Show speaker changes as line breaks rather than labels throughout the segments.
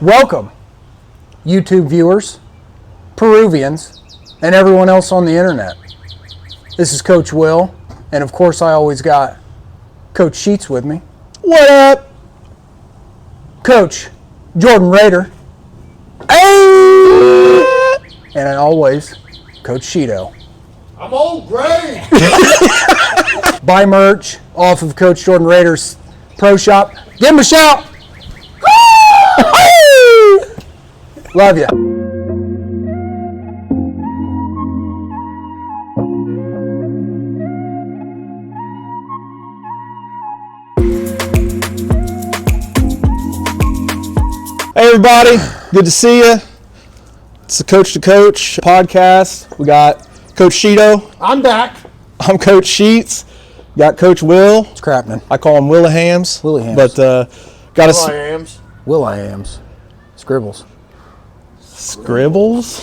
Welcome, YouTube viewers, Peruvians, and everyone else on the internet. This is Coach Will, and of course I always got Coach Sheets with me.
What up?
Coach Jordan Rader. Hey! And always, Coach Sheeto.
I'm old gray.
Buy merch off of Coach Jordan Rader's Pro Shop. Give him a shout. Love you.
Hey everybody, good to see you. It's the Coach2Coach podcast. We got Coach Sheeto.
I'm back.
I'm Coach Sheets. Got Coach Will.
It's crapman.
I call him Willahams.
Willahams.
But got us
Will.I.Ams.
Will.I.Ams. Scribbles.
Scribbles.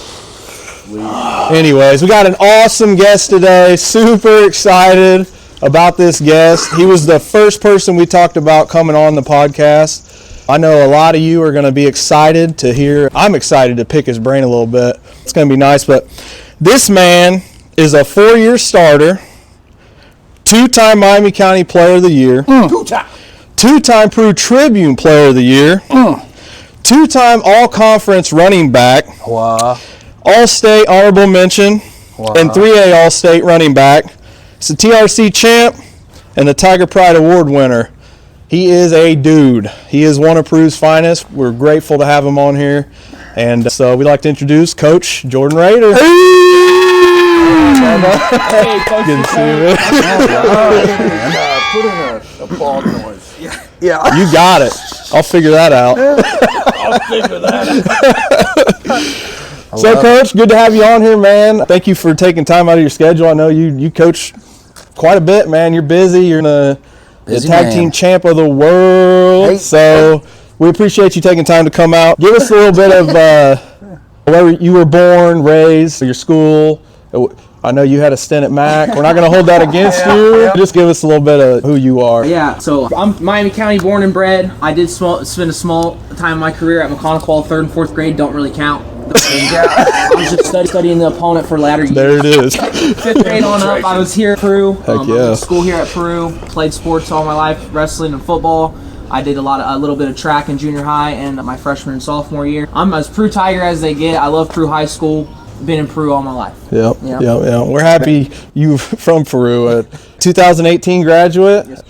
Anyways, we got an awesome guest today. Super excited about this guest. He was the first person we talked about coming on the podcast. I know a lot of you are going to be excited to hear. I'm excited to pick his brain a little bit. It's going to be nice. But this man is a 4-year starter, 2-time Miami County Player of the Year, 2-time Peru Tribune Player of the Year, 2-time All-Conference running back,
Wow.
All-State honorable mention, and 3A All-State running back. He's a TRC champ and the Tiger Pride Award winner. He is a dude. He is one of Peru's finest. We're grateful to have him on here. And so we'd like to introduce Coach Jordan Rader.
Hey, Coach.
Good to see you, man.
Put in a applause noise.
Yeah.
You got it. I'll figure that out.
I'll figure that out.
So, Coach, good to have you on here, man. Thank you for taking time out of your schedule. I know you coach quite a bit, man. You're busy. You're the tag team champ of the world.
Hey.
So we appreciate you taking time to come out. Give us a little bit of where you were born, raised, your school. I know you had a stint at Mac. We're not going to hold that against you. Just give us a little bit of who you are.
Yeah, so I'm Miami County born and bred. I did spend a small time of my career at McConnell 3rd and 4th grade. Don't really count. I was just studying the opponent for latter years.
There it is.
5th grade on up, I was here at Peru.
Heck
I went
yeah.
to school here at Peru. Played sports all my life, wrestling and football. I did a little bit of track in junior high and my freshman and sophomore year. I'm as Peru Tiger as they get. I love Peru High School. Been in Peru all my life.
Yep. We're happy you from Peru. 2018 graduate.
Yes.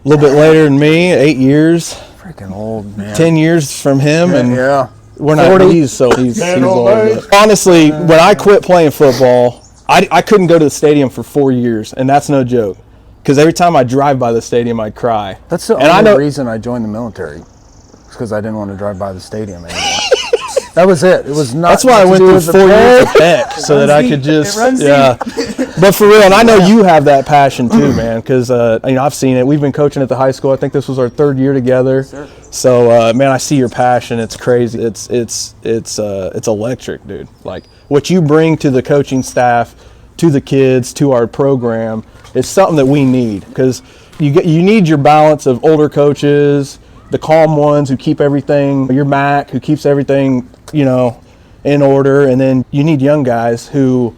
A little bit later than me, 8 years.
Freaking old, man.
10 years from him, and
Yeah.
we're not
40.
he's old.
old age.
But honestly, when I quit playing football, I couldn't go to the stadium for 4 years, and that's no joke. Because every time I drive by the stadium, I'd cry.
That's the only reason I joined the military. It's because I didn't want to drive by the stadium anymore. That was it. It was not.
That's why I went through 4 years of tech, so that I could just, But for real, and I know you have that passion too, man, because I've seen it. We've been coaching at the high school. I think this was our 3rd year together.
Sure.
So, man, I see your passion. It's crazy. It's electric, dude. Like what you bring to the coaching staff, to the kids, to our program, is something that we need, because you need your balance of older coaches, the calm ones who keep everything, your Mac who keeps everything, in order, and then you need young guys who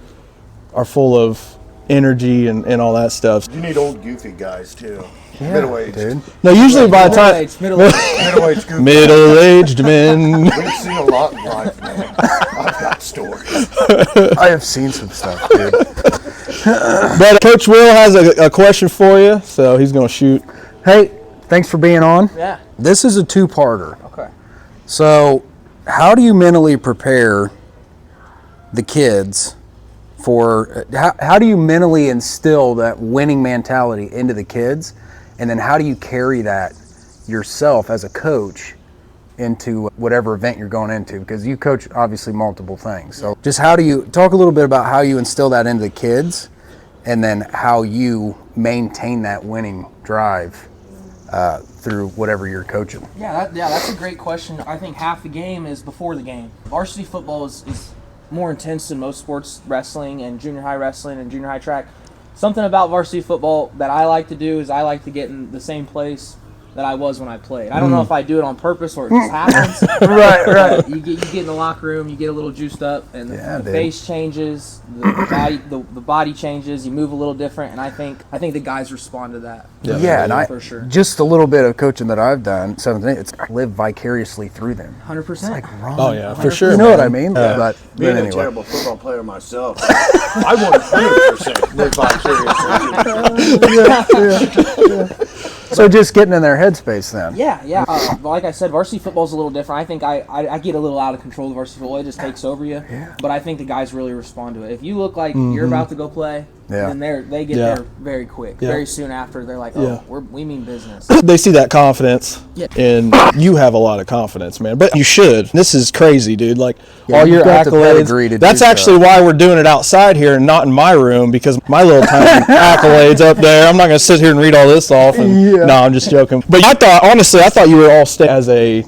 are full of energy and all that stuff.
You need old goofy guys too.
Yeah,
Middle-aged.
dude.
No, usually by the time
Middle-aged goofy.
middle-aged men.
We've seen a lot in life, man. I've got stories.
I have seen some stuff, dude.
But Coach Will has a question for you, so he's gonna shoot.
Hey, thanks for being on.
Yeah.
This is a 2-parter.
Okay.
So, how do you mentally prepare the kids for, how do you mentally instill that winning mentality into the kids? And then how do you carry that yourself as a coach into whatever event you're going into? Because you coach obviously multiple things. So just how do you, talk a little bit about how you instill that into the kids, and then how you maintain that winning drive through whatever you're coaching.
Yeah, that's a great question. I think half the game is before the game. Varsity football is more intense than most sports, wrestling and junior high wrestling and junior high track. Something about varsity football that I like to do is I like to get in the same place that I was when I played. I don't know if I do it on purpose or it just happens.
right.
You get in the locker room, you get a little juiced up, and the
dude.
face changes, the body changes, you move a little different, and I think the guys respond to that.
Yeah, and
for sure.
Just a little bit of coaching that I've done, 7th and 8th, it's live vicariously through them.
100%.
It's like wrong.
Oh yeah, for sure.
You know what I mean? But
Being a
anyway.
terrible football player myself, I want 100% live vicariously.
So just getting in their headspace then.
Yeah. Like I said, varsity football's a little different. I think I get a little out of control of varsity football. It just takes over you.
Yeah.
But I think the guys really respond to it. If you look like you're about to go play, then they get there very quick.
Yeah.
Very soon after, they're like, oh, we mean business.
They see that confidence, and you have a lot of confidence, man. But you should. This is crazy, dude. Like all
you've
your
got the pedigree to
accolades. That's
do
actually
so.
why we're doing it outside here and not in my room, because my little tiny accolades up there. I'm not gonna sit here and read all this off. And, no, I'm just joking. But I thought you were all state as a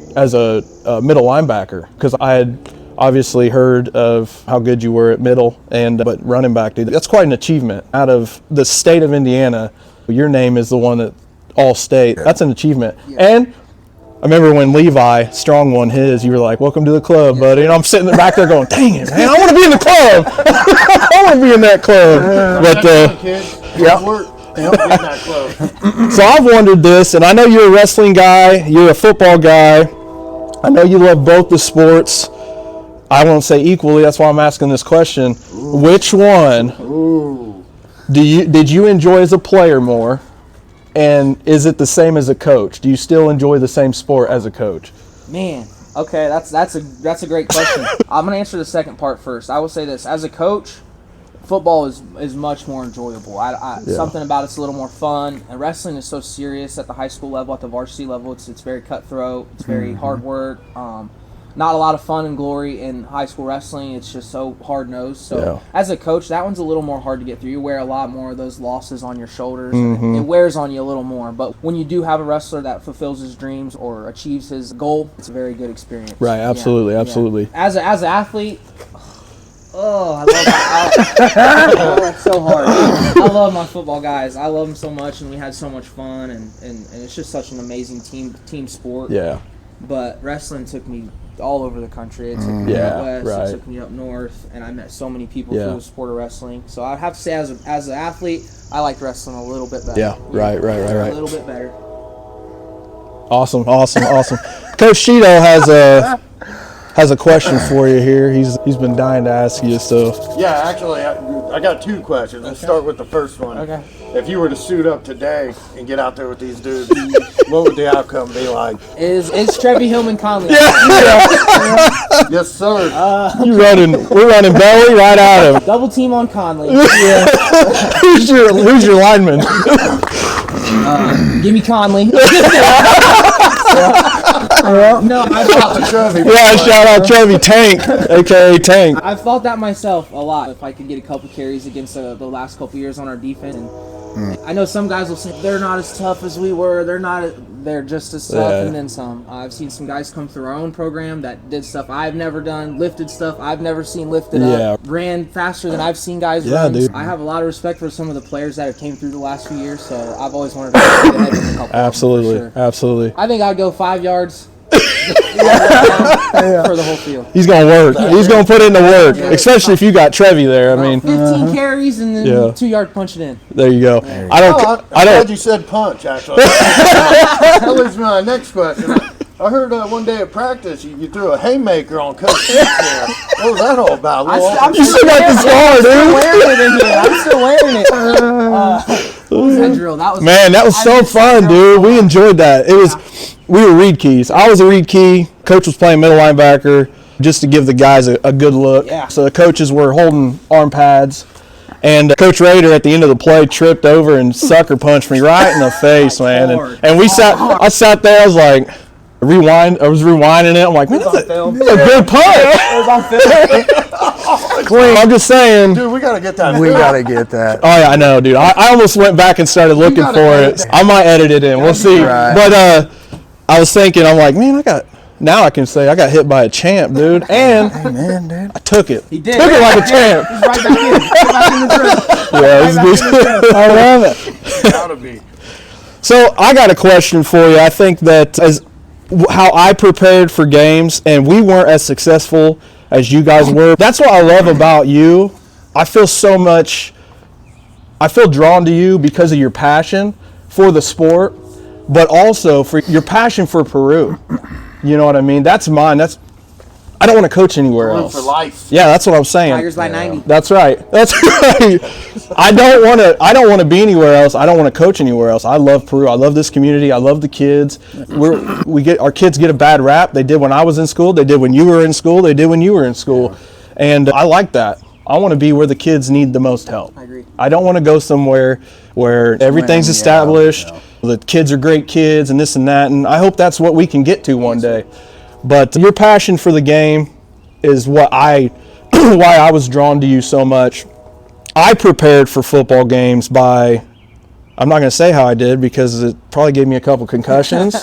middle linebacker, because I had obviously heard of how good you were at middle, but running back, dude, that's quite an achievement. Out of the state of Indiana, your name is the one that all state. That's an achievement. And I remember when Levi Strong won his, you were like, welcome to the club, buddy. And I'm sitting back there going, dang it, man, I want to be in the club. I want to be in that club. But
Get in that club.
so I've wondered this, and I know you're a wrestling guy, you're a football guy. I know you love both the sports. I won't say equally, that's why I'm asking this question. Ooh. Which one did you enjoy as a player more, and is it the same as a coach? Do you still enjoy the same sport as a coach?
Man, okay, that's a great question. I'm gonna answer the second part first. I will say this: as a coach, football is much more enjoyable. Something about it's a little more fun. And wrestling is so serious at the high school level, at the varsity level. It's very cutthroat. It's very hard work. Not a lot of fun and glory in high school wrestling. It's just so hard-nosed. So as a coach, that one's a little more hard to get through. You wear a lot more of those losses on your shoulders, and it wears on you a little more. But when you do have a wrestler that fulfills his dreams or achieves his goal, it's a very good experience.
Right, absolutely, absolutely.
As an athlete, I love that's so hard. I love my football guys. I love them so much, and we had so much fun, and it's just such an amazing team sport.
Yeah.
But wrestling took me all over the country. It took me out west.
Right.
It took me up north, and I met so many people through the sport of wrestling. So I'd have to say, as an athlete, I liked wrestling a little bit better.
Yeah, right.
A little bit better.
Awesome. Coach Cheeto has a question for you here. He's been dying to ask you. So
Yeah, actually, I got two questions. Let's start with the first one.
Okay.
If you were to suit up today and get out there with these dudes, what would the outcome be like?
Is Trevi Hillman Conley?
Yes, sir.
we're running belly right at him.
Double team on Conley.
Who's your lineman?
Give me Conley. No, I thought
Trevi.
Yeah, shout out Trevi Tank, aka Tank.
I've thought that myself a lot. If I could get a couple carries against the last couple years on our defense, and I know some guys will say they're not as tough as we were. They're just as tough, and then some. I've seen some guys come through our own program that did stuff I've never done, lifted stuff I've never seen lifted up, ran faster than I've seen guys run.
Dude.
I have a lot of respect for some of the players that have came through the last few years, so I've always wanted to get ahead with a couple.
Absolutely.
I think I'd go 5 yards. For the whole field.
He's gonna work. He's gonna put in the work, especially if you got Trevi there. I mean,
15 carries and then 2 yard punch it in.
There you go.
I'm glad you said punch, actually. That leads me to my next question. I heard one day at practice you threw a haymaker on Coach there. What was that all about?
You still got the scar, dude.
I'm still wearing it. What was that drill?
That was so fun, dude. We enjoyed that. We were read keys. I was a read key. Coach was playing middle linebacker just to give the guys a good look.
Yeah.
So the coaches were holding arm pads. And Coach Rader at the end of the play tripped over and sucker punched me right in the face, man. And I sat there, I was like, I was rewinding it. I'm like, man, that's a good punch. Clean. I'm just saying.
Dude, we got to get that.
We got to get that.
Oh, yeah, I know, dude. I almost went back and started looking for it. I might edit it in. We'll see.
Right.
But I was thinking, I'm like, man, now I can say I got hit by a champ, dude. And
Hey, man, dude.
I took it.
He did.
Took it like a champ.
He's right back in. Right back in the drill.
Yeah, I love it.
Gotta be.
So I got a question for you. I think that as how I prepared for games, and we weren't as successful as you guys were. That's what I love about you. I feel drawn to you because of your passion for the sport, but also for your passion for Peru. You know what I mean? That's mine. I don't want to coach anywhere else.
For life.
Yeah, that's what I'm saying.
Tigers by 90.
That's right. I don't want to be anywhere else. I don't want to coach anywhere else. I love Peru. I love this community. I love the kids. Our kids get a bad rap. They did when I was in school. They did when you were in school. They did when you were in school. And I like that. I want to be where the kids need the most help.
I agree.
I don't want to go somewhere where everything's established. The kids are great kids and this and that. And I hope that's what we can get to one day. But your passion for the game is what why I was drawn to you so much. I prepared for football games by, I'm not going to say how I did because it probably gave me a couple concussions.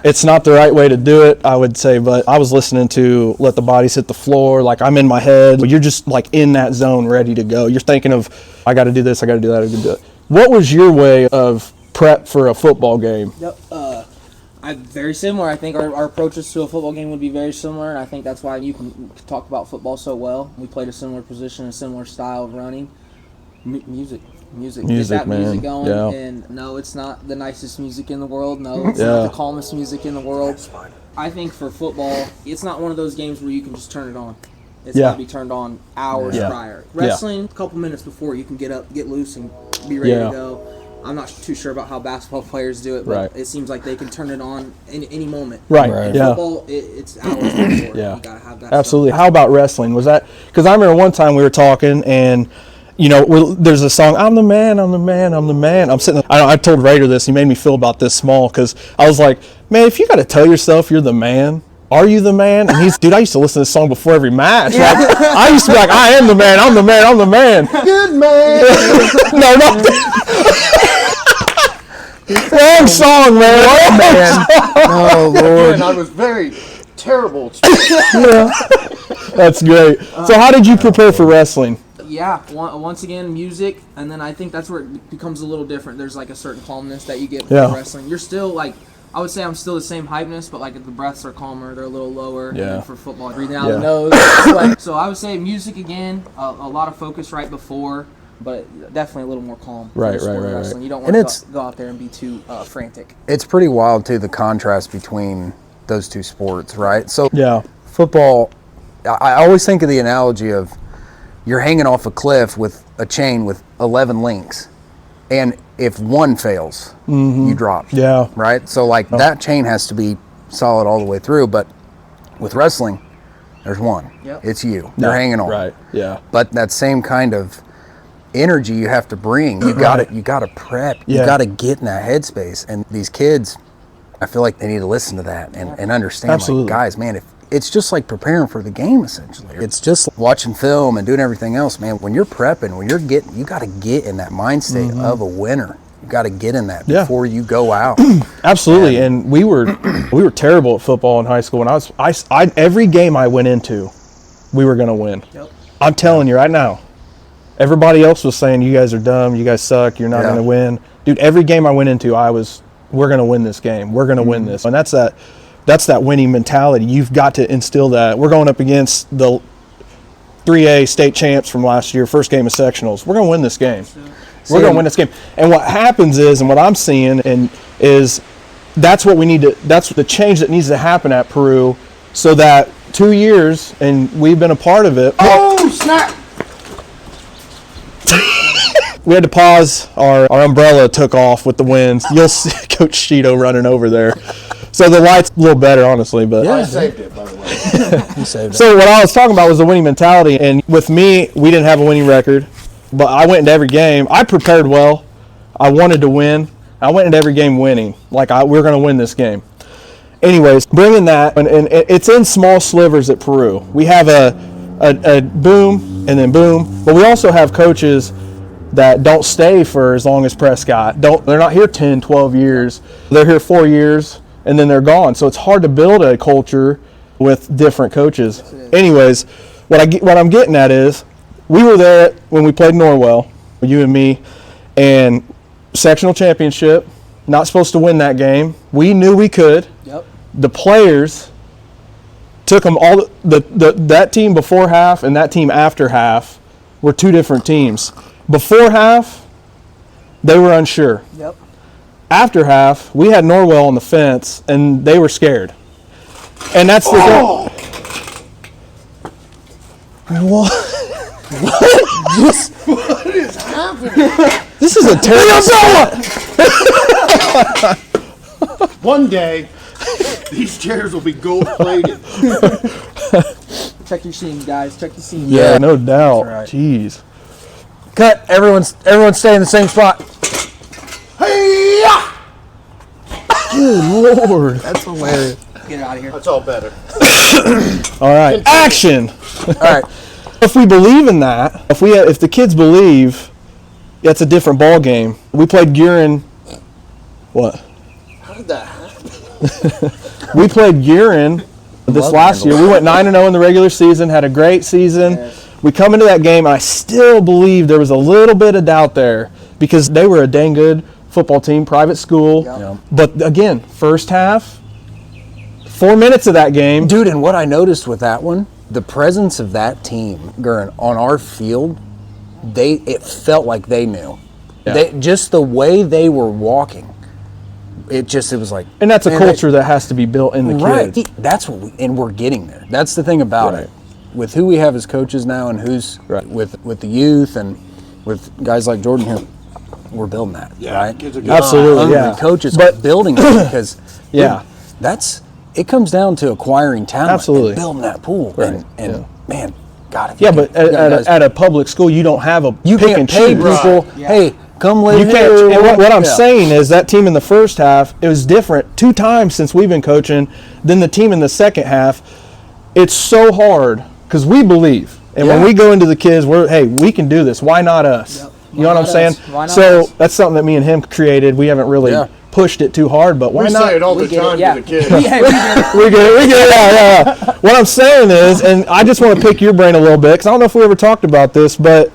It's not the right way to do it, I would say, but I was listening to Let the Bodies Hit the Floor. Like, I'm in my head. You're just like in that zone ready to go. You're thinking of, I got to do this, I got to do that, I got to do it. What was your way of prep for a football game?
Yep. Very similar. I think our approaches to a football game would be very similar, and I think that's why you can talk about football so well. We played a similar position, a similar style of running. Music. Get that
man.
music going.
Yeah.
And no, it's not the nicest music in the world. No, it's not the calmest music in the world. I think for football, it's not one of those games where you can just turn it on. It's got to be turned on hours prior. Wrestling, a couple minutes before, you can get up, get loose, and be ready to go. I'm not too sure about how basketball players do it, but it seems like they can turn it on in any moment.
Right.
In football, it's hours before. You gotta have that.
Absolutely.
Stuff.
How about wrestling? Was that because I remember one time we were talking and there's a song, I'm the man, I'm the man, I'm the man. I'm sitting there, I told Rader this, he made me feel about this small because I was like, man, if you got to tell yourself you're the man, are you the man? And he's, dude, I used to listen to this song before every match. Like, I used to be like, I am the man, I'm the man, I'm the man.
Good man.
No, not that. Wrong song, man. Wrong man.
Oh, Lord.
And I was very terrible.
That's great. So how did you prepare for wrestling?
Yeah, once again, music, and then I think that's where it becomes a little different. There's like a certain calmness that you get from wrestling. You're still like, I would say I'm still the same hypeness, but like the breaths are calmer, they're a little lower. And then for football, breathing out the nose. So I would say music again, a lot of focus right before, but definitely a little more calm.
Right.
Wrestling. You don't want to go out there and be too frantic.
It's pretty wild, too, the contrast between those two sports, right? So football, I always think of the analogy of you're hanging off a cliff with a chain with 11 links, and if one fails, you drop.
Yeah.
Right? So, like, that chain has to be solid all the way through, but with wrestling, there's one. Yep. It's you. You're hanging on.
Right, yeah.
But that same kind of energy you have to bring. You got to prep. You got to get in that headspace. And these kids, I feel like they need to listen to that and understand, like, guys, man, if it's just like preparing for the game, essentially. It's just watching film and doing everything else, man. When you're prepping, you got to get in that mind state of a winner. You got to get in that before you go out.
Absolutely. And we were terrible at football in high school. And I every game I went into, we were going to win. Yep. I'm telling you right now. Everybody else was saying, you guys are dumb, you guys suck, you're not going to win. Dude, every game I went into, we're going to win this game. We're going to win this. And that's that winning mentality. You've got to instill that. We're going up against the 3A state champs from last year, first game of sectionals. We're going to win this game. We're going to win this game. And what happens is, and what I'm seeing is that's what we need to, that's the change that needs to happen at Peru, so that 2 years, and we've been a part of it.
Oh, snap!
We had to pause. Our umbrella took off with the winds. You'll see Coach Cheeto running over there. So the light's a little better, honestly. But
I saved it, by the way.
You saved it.
So what I was talking about was the winning mentality. And with me, we didn't have a winning record. But I went into every game. I prepared well. I wanted to win. I went into every game winning. Like, we're going to win this game. Anyways, bringing that, and it's in small slivers at Peru. We have a boom and then boom. But we also have coaches that don't stay for as long as Prescott. They're not here 10, 12 years. They're here 4 years, and then they're gone. So it's hard to build a culture with different coaches. Anyways, what I'm getting at is, we were there when we played Norwell, you and me, and sectional championship, not supposed to win that game. We knew we could.
Yep.
The players took them all. That team before half and that team after half were two different teams. Before half, they were unsure.
Yep.
After half, we had Norwell on the fence, and they were scared. And that's the thing. What?
What is happening?
This is a terrible.
One day, these chairs will be gold plated.
Check your seams, guys. Check the seams.
Yeah, no doubt.
That's right.
Jeez.
Cut. Everyone stay in the same spot.
Hey!
Good Lord.
That's hilarious.
Get out of here.
That's all better.
All right, action.
All right.
If we believe in that, if the kids believe, that's a different ball game. We played Guerin. What?
How did that happen?
We played Guerin this last year. We went 9-0 in the regular season, had a great season.
Yes.
We come into that game, and I still believe there was a little bit of doubt there because they were a dang good football team, private school.
Yeah.
But again, first half, 4 minutes of that game.
Dude, and what I noticed with that one, the presence of that team, Gurren, on our field, it felt like they knew.
Yeah.
Just the way they were walking, it was like.
And that's a
man,
culture that has to be built in the
right.
kids.
That's what and we're getting there. That's the thing about
Right.
it. With who we have as coaches now, and who's
Right.
with the youth, and with guys like Jordan here, we're building that.
Yeah,
right.
kids are good.
Absolutely,
Hungry
yeah.
coaches
But-
are building it because
Yeah.
dude, it comes down to acquiring talent.
Absolutely.
And building that pool.
Right.
And
Yeah.
man, God. If
Yeah,
you
but
can- you got guys-
at a public school, you don't have a
you
pick
can't
and
pay
choose.
people.
Yeah.
Hey, come live
You can't.
here.
And what I'm
Yeah.
saying is that team in the first half, it was different 2 times since we've been coaching than the team in the second half. It's so hard because we believe, and when
Yeah.
we go into the kids, we can do this. Why not us?
Yep.
You know
Why
what I'm
not
saying?
us? Why not
So
us?
that's something that me and him created. We haven't really
Yeah.
pushed it too hard, but why
We
not?
say it all the
We get
time
it. Yeah.
to the kids.
Yeah, we get it.
We get it, yeah. What I'm saying is, and I just want to pick your brain a little bit, because I don't know if we ever talked about this, but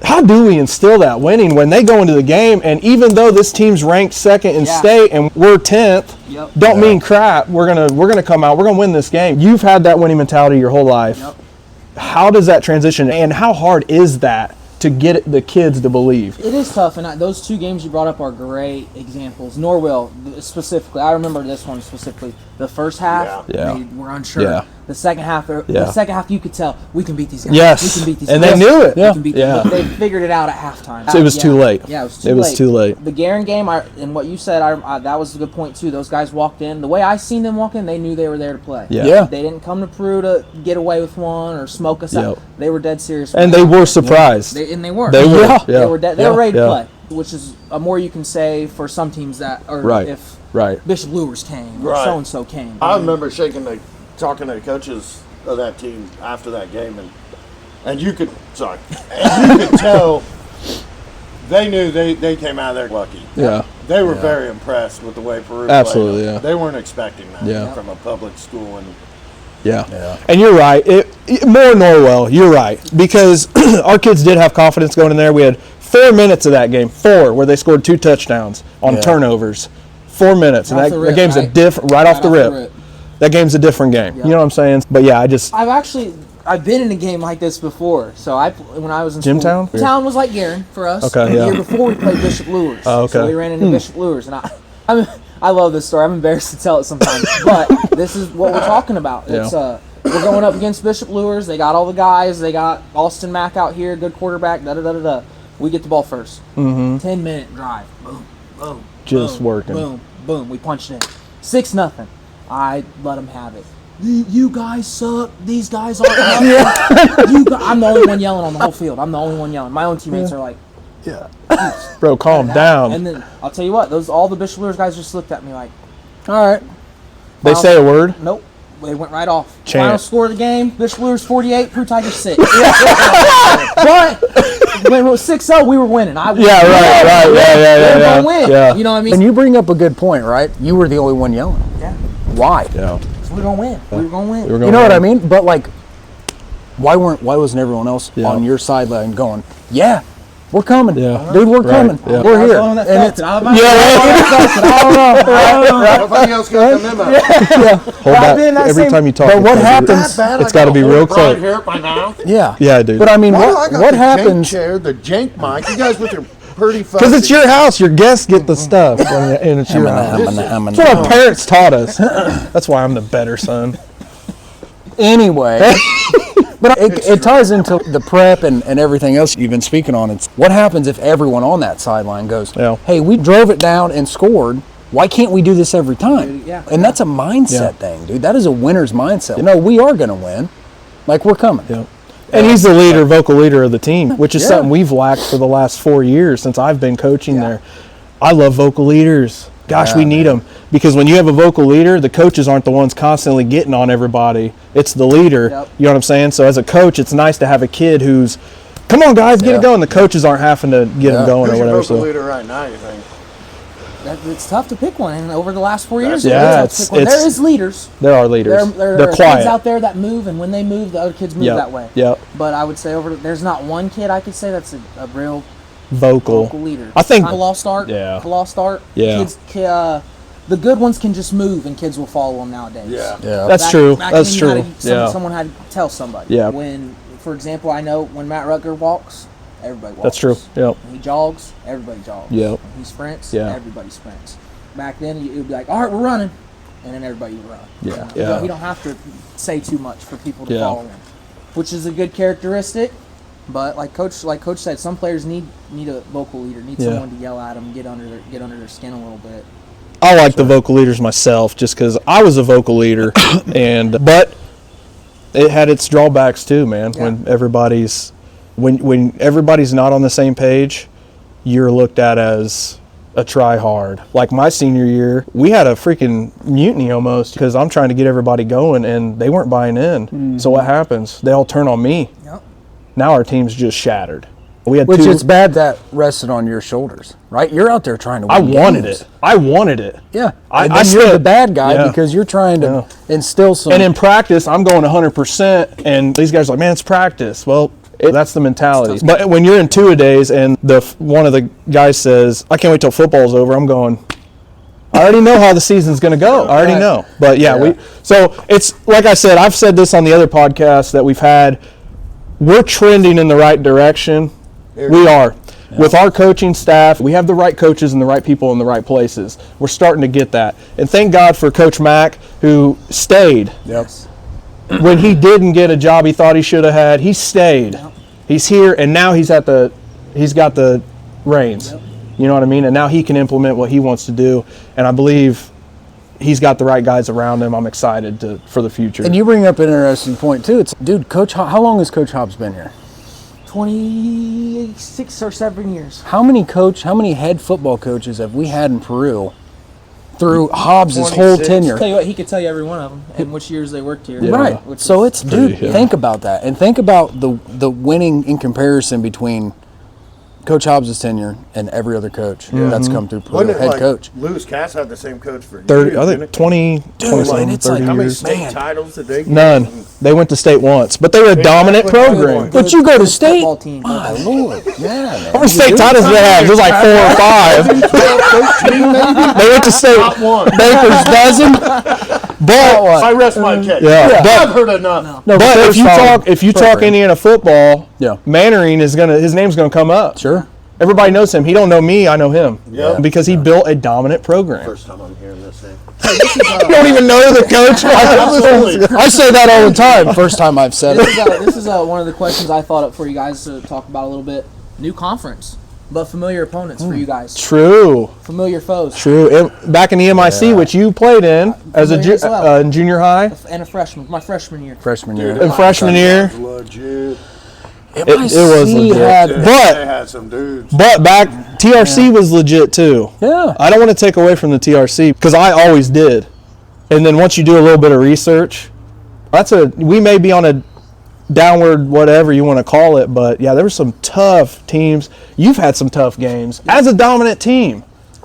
how do we instill that winning when they go into the game, and even though this team's ranked second in
Yeah.
state and we're 10th,
Yep.
don't mean crap, we're gonna come out, we're gonna win this game. You've had that winning mentality your whole life.
Yep.
How does that transition, and how hard is that to get the kids to believe?
It is tough, and those 2 games you brought up are great examples. Norwell, specifically, I remember this one specifically. The first half,
Yeah.
they were unsure.
Yeah.
The second half, you could tell we can beat these guys.
Yes.
we can beat these
And
guys.
they knew it.
We
Yeah.
can beat
Yeah.
But they figured it out at halftime.
So it was too late.
Yeah, it was too
It
late.
was too late.
The Guerin game, and what you said, that was a good point too. Those guys walked in. The way I seen them walk in, they knew they were there to play.
Yeah.
Yeah.
They didn't come to Peru to get away with one or smoke us
Yep.
out. They were dead serious.
And they were surprised.
They were.
They were.
Yeah.
Yeah.
They were they were ready to
Yeah.
play, which is more you can say for some teams that, or
Right.
if
Right.
Bishop Lures came, or
Right.
so and so came.
I remember talking to the coaches of that team after that game, and you could tell they knew they came out of there lucky.
Yeah.
They were very impressed with the way Peru
Absolutely,
played.
yeah.
They weren't expecting that
Yeah.
from a public school, and
Yeah. And you're right. More Norwell, you're right. Because our kids did have confidence going in there. We had 4 minutes of that game, 4, where they scored 2 touchdowns on turnovers. 4 minutes.
Right off
And
the
that
rip,
game's
right?
a different, right off the
off the
rip.
rip.
That game's a different game.
Yeah.
You know what I'm saying? But yeah,
I've been in a game like this before. So when I was in
Jimtown?
school, Jimtown was like Guerin for us.
Okay,
The
yeah.
year before we played Bishop Lures.
Oh, okay.
So we ran into Bishop Lures, and I love this story. I'm embarrassed to tell it sometimes, but this is what we're talking about.
Yeah.
It's we're going up against Bishop Lures. They got all the guys. They got Austin Mack out here, good quarterback. Da da da da da. We get the ball first. 10-minute drive. Boom, boom.
Just
boom,
working.
Boom, boom. We punched in. 6-0. I let them have it. You guys suck. These guys aren't. I'm the only one yelling on the whole field. I'm the only one yelling. My own teammates are like,
bro, calm down.
and then I'll tell you what, all the Bishop Lures guys just looked at me like,
All right.
They say a word?
nope. They went right off.
Chant.
Final score of the game: Bishop Lures 48, Peru Tigers 6. But when it was 6-0, we were winning.
Yeah, right. Yeah.
We're gonna win.
Yeah.
You know what I mean?
And you bring up a good point, right? You were the only one yelling.
Yeah.
Why?
Yeah.
So we're gonna win. We were gonna win.
We were
You
going
know what I
on.
mean? But like, why wasn't everyone else
Yeah.
on your sideline going, yeah, We're coming.
Yeah.
Dude, we're
Right.
coming.
Yeah.
We're here.
And
Nobody else got the memo.
Hold that every time you talk.
But what
it's
happens?
It's got to be real close.
Here at my mouth.
Yeah.
Yeah, dude.
But I mean,
Why do I got
what
the
happens?
jank chair, the jank mic? You guys with your pretty fuzzy.
Because it's your house. Your guests get the stuff, and it's your house. That's what our parents taught us. That's why I'm the better son.
Anyway, but it ties into the prep and everything else you've been speaking on. It's what happens if everyone on that sideline goes,
Yeah.
hey, we drove it down and scored. Why can't we do this every time?
Yeah.
And that's a mindset thing, dude. That is a winner's mindset. You know, we are going to win. Like, we're coming.
Yeah. And he's the leader, vocal leader of the team, which is
Yeah.
something we've lacked for the last 4 years since I've been coaching there. I love vocal leaders. Gosh,
Yeah,
we need them. Because when you have a vocal leader, the coaches aren't the ones constantly getting on everybody. It's the leader.
Yep.
You know what I'm saying? So as a coach, it's nice to have a kid who's, come on, guys, get it going. The coaches aren't having to get them going
Who's
or
your
whatever.
vocal
So.
leader right now, you think?
It's tough to pick one, and over the last 4 years,
Yeah,
it's tough to pick one.
it's-
there is leaders.
There are leaders.
There
They're
are
quiet.
kids out there that move, and when they move, the other kids move
Yep.
that way.
Yep.
But I would say there's not one kid I could say that's a real
Vocal.
vocal leader.
I think.
The lost art.
Yeah.
The lost art.
Yeah.
Kids, the good ones can just move, and kids will follow them nowadays.
Yeah.
Yeah.
That's true.
Back
That's
then, you
true.
had to- someone had to tell somebody.
Yeah.
When, for example, I know when Matt Rutger walks, everybody walks.
That's true. Yep.
When he jogs, everybody jogs.
Yep.
When he sprints,
Yeah.
everybody sprints. Back then, it would be like, all right, we're running, and then everybody would run.
Yeah.
You
Yeah.
don't have to say too much for people to
Yeah.
follow him, which is a good characteristic. But like Coach said, some players need a vocal leader, need
Yeah.
someone to yell at them, get under their skin a little bit.
I like the vocal leaders myself just because I was a vocal leader, but it had its drawbacks too, man.
Yeah.
When everybody's not on the same page, you're looked at as a try hard. Like my senior year, we had a freaking mutiny almost because I'm trying to get everybody going and they weren't buying in.
Mm-hmm.
So what happens? They all turn on me.
Yep.
Now our team's just shattered. We had
Which
two.
it's bad that rested on your shoulders, right? You're out there trying to win
I wanted
games.
it. I wanted it.
Yeah.
I
And then you're
spent-
the bad guy
Yeah.
because you're trying to instill some.
And in practice, I'm going 100%, and these guys are like, man, it's practice. Well, that's the mentality. But when you're in two-a-days and one of the guys says, I can't wait till football's over, I'm going, I already know how the season's going to go. I already know. But yeah, so it's, like I said, I've said this on the other podcasts that we've had, we're trending in the right direction. We are. Yeah. With our coaching staff, we have the right coaches and the right people in the right places. We're starting to get that. And thank God for Coach Mack, who stayed.
Yep.
When he didn't get a job he thought he should have had, he stayed. Yep. He's here, and now he's got the reins. Yep. You know what I mean? And now he can implement what he wants to do. And I believe he's got the right guys around him. I'm excited for the future.
And you bring up an interesting point, too. It's, dude, how long has Coach Hobbs been here?
26 or 7 years.
How many head football coaches have we had in Peru through Hobbs' whole tenure?
Tell you what, he could tell you every one of them and which years they worked here.
Yeah.
Right. So it's, dude, think about that. And think about the winning in comparison between Coach Hobbs' tenure and every other coach that's come through Peru,
Wasn't it
head
like
coach.
Lewis Cass had the same coach for
30,
years,
I
didn't
think
it?
20,
Dude,
27,
and it's like,
30
How many
years.
state
Man.
titles did they get?
None. They went to state once, but they were a dominant program.
But you go to state,
football team.
my lord, yeah, man.
How many state titles did they have? It was like 4 or 5. They went to state.
Top one.
Baker's dozen.
But
I rest my case.
Yeah.
I've heard enough.
No,
but
they're solid
if you talk
program.
Indiana football,
Yeah.
Mannering his name's gonna come up.
Sure.
Everybody knows him. He don't know me. I know him.
Yeah.
Because he built a dominant program.
First time I'm hearing this thing.
You don't even know the coach.
I say that all the time. First time I've said it.
This is one of the questions I thought up for you guys to talk about a little bit. New conference, but familiar opponents for you guys.
True.
Familiar foes.
True. Back in the MIC, which you played in as a
Familiar as well.
in junior high
And a freshman. My freshman year.
Freshman year.
and freshman year.
Legit.
It was legit.
They
But
had some dudes.
back TRC was legit too.
Yeah.
I don't want to take away from the TRC because I always did. And then once you do a little bit of research, we may be on a downward whatever you want to call it, but yeah, there were some tough teams. You've had some tough games as a dominant team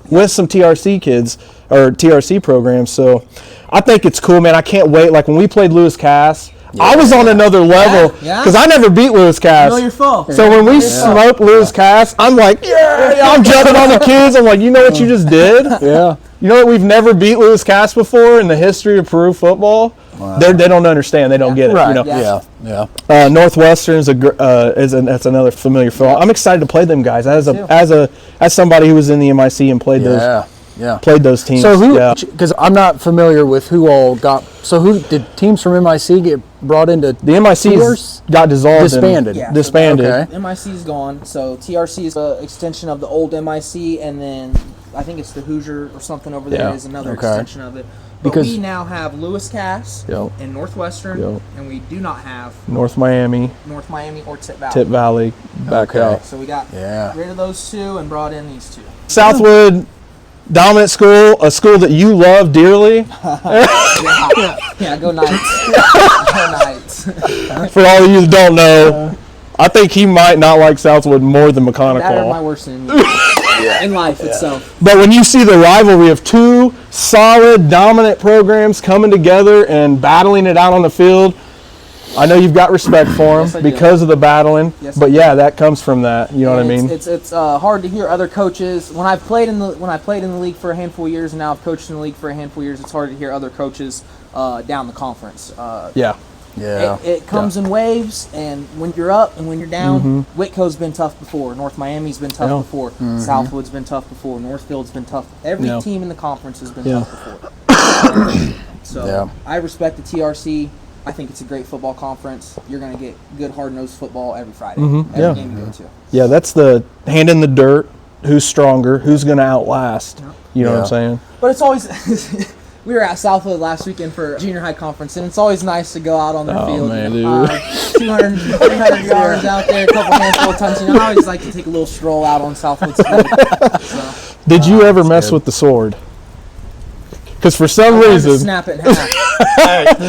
with some TRC kids or TRC programs. So I think it's cool, man. I can't wait. Like when we played Lewis Cass, I was on another level
Yeah.
because I never beat Lewis Cass.
Know your foe.
So when we smoked Lewis Cass, I'm like, I'm jumping on the kids. I'm like, you know what you just did?
Yeah.
You know what? We've never beat Lewis Cass before in the history of Peru football.
Wow.
They don't understand. They don't get it.
Right.
You know?
Yeah.
Northwestern that's another familiar film. I'm excited to play them guys as somebody who was in the MIC and played those teams.
So who? Because I'm not familiar with who all got. So who did teams from MIC get brought into?
The MIC got dissolved,
disbanded.
Disbanded.
Okay.
MIC's gone, so TRC is an extension of the old MIC, and then I think it's the Hoosier or something over there is another extension of it. But
Because
we now have Lewis Cass and Northwestern, and we do not have
North Miami
or Tip Valley.
Tip Valley back out.
So we got rid of those two and brought in these two.
Southwood, dominant school, a school that you love dearly.
Yeah, go Knights. Go Knights.
For all of you that don't know, I think he might not like Southwood more than
That are my
McConaughey.
worst enemies in life itself.
But when you see the rivalry of two solid, dominant programs coming together and battling it out on the field, I know you've got respect for them because of the battling.
Yes,
but that comes from that. You know what I mean?
It's hard to hear other coaches. When I played in the league for a handful of years, and now I've coached in the league for a handful of years, it's hard to hear other coaches down the conference. It comes in waves, and when you're up and when you're down, Whitco's been tough before. North Miami's been tough before. Southwood's been tough before. Northfield's been tough. Every team in the conference has been tough before. So I respect the TRC. I think it's a great football conference. You're going to get good, hard-nosed football every Friday. Every game you go to.
Yeah, that's the hand in the dirt. Who's stronger? Who's going to outlast? You know what I'm saying?
But it's always... We were at Southwood last weekend for junior high conference, and it's always nice to go out on their field.
Man,
200, 300 yards out there, a couple handful of touchdowns. I always like to take a little stroll out on Southwood's field. So,
Did you ever mess with the sword? Because for some reason,
snap it in half.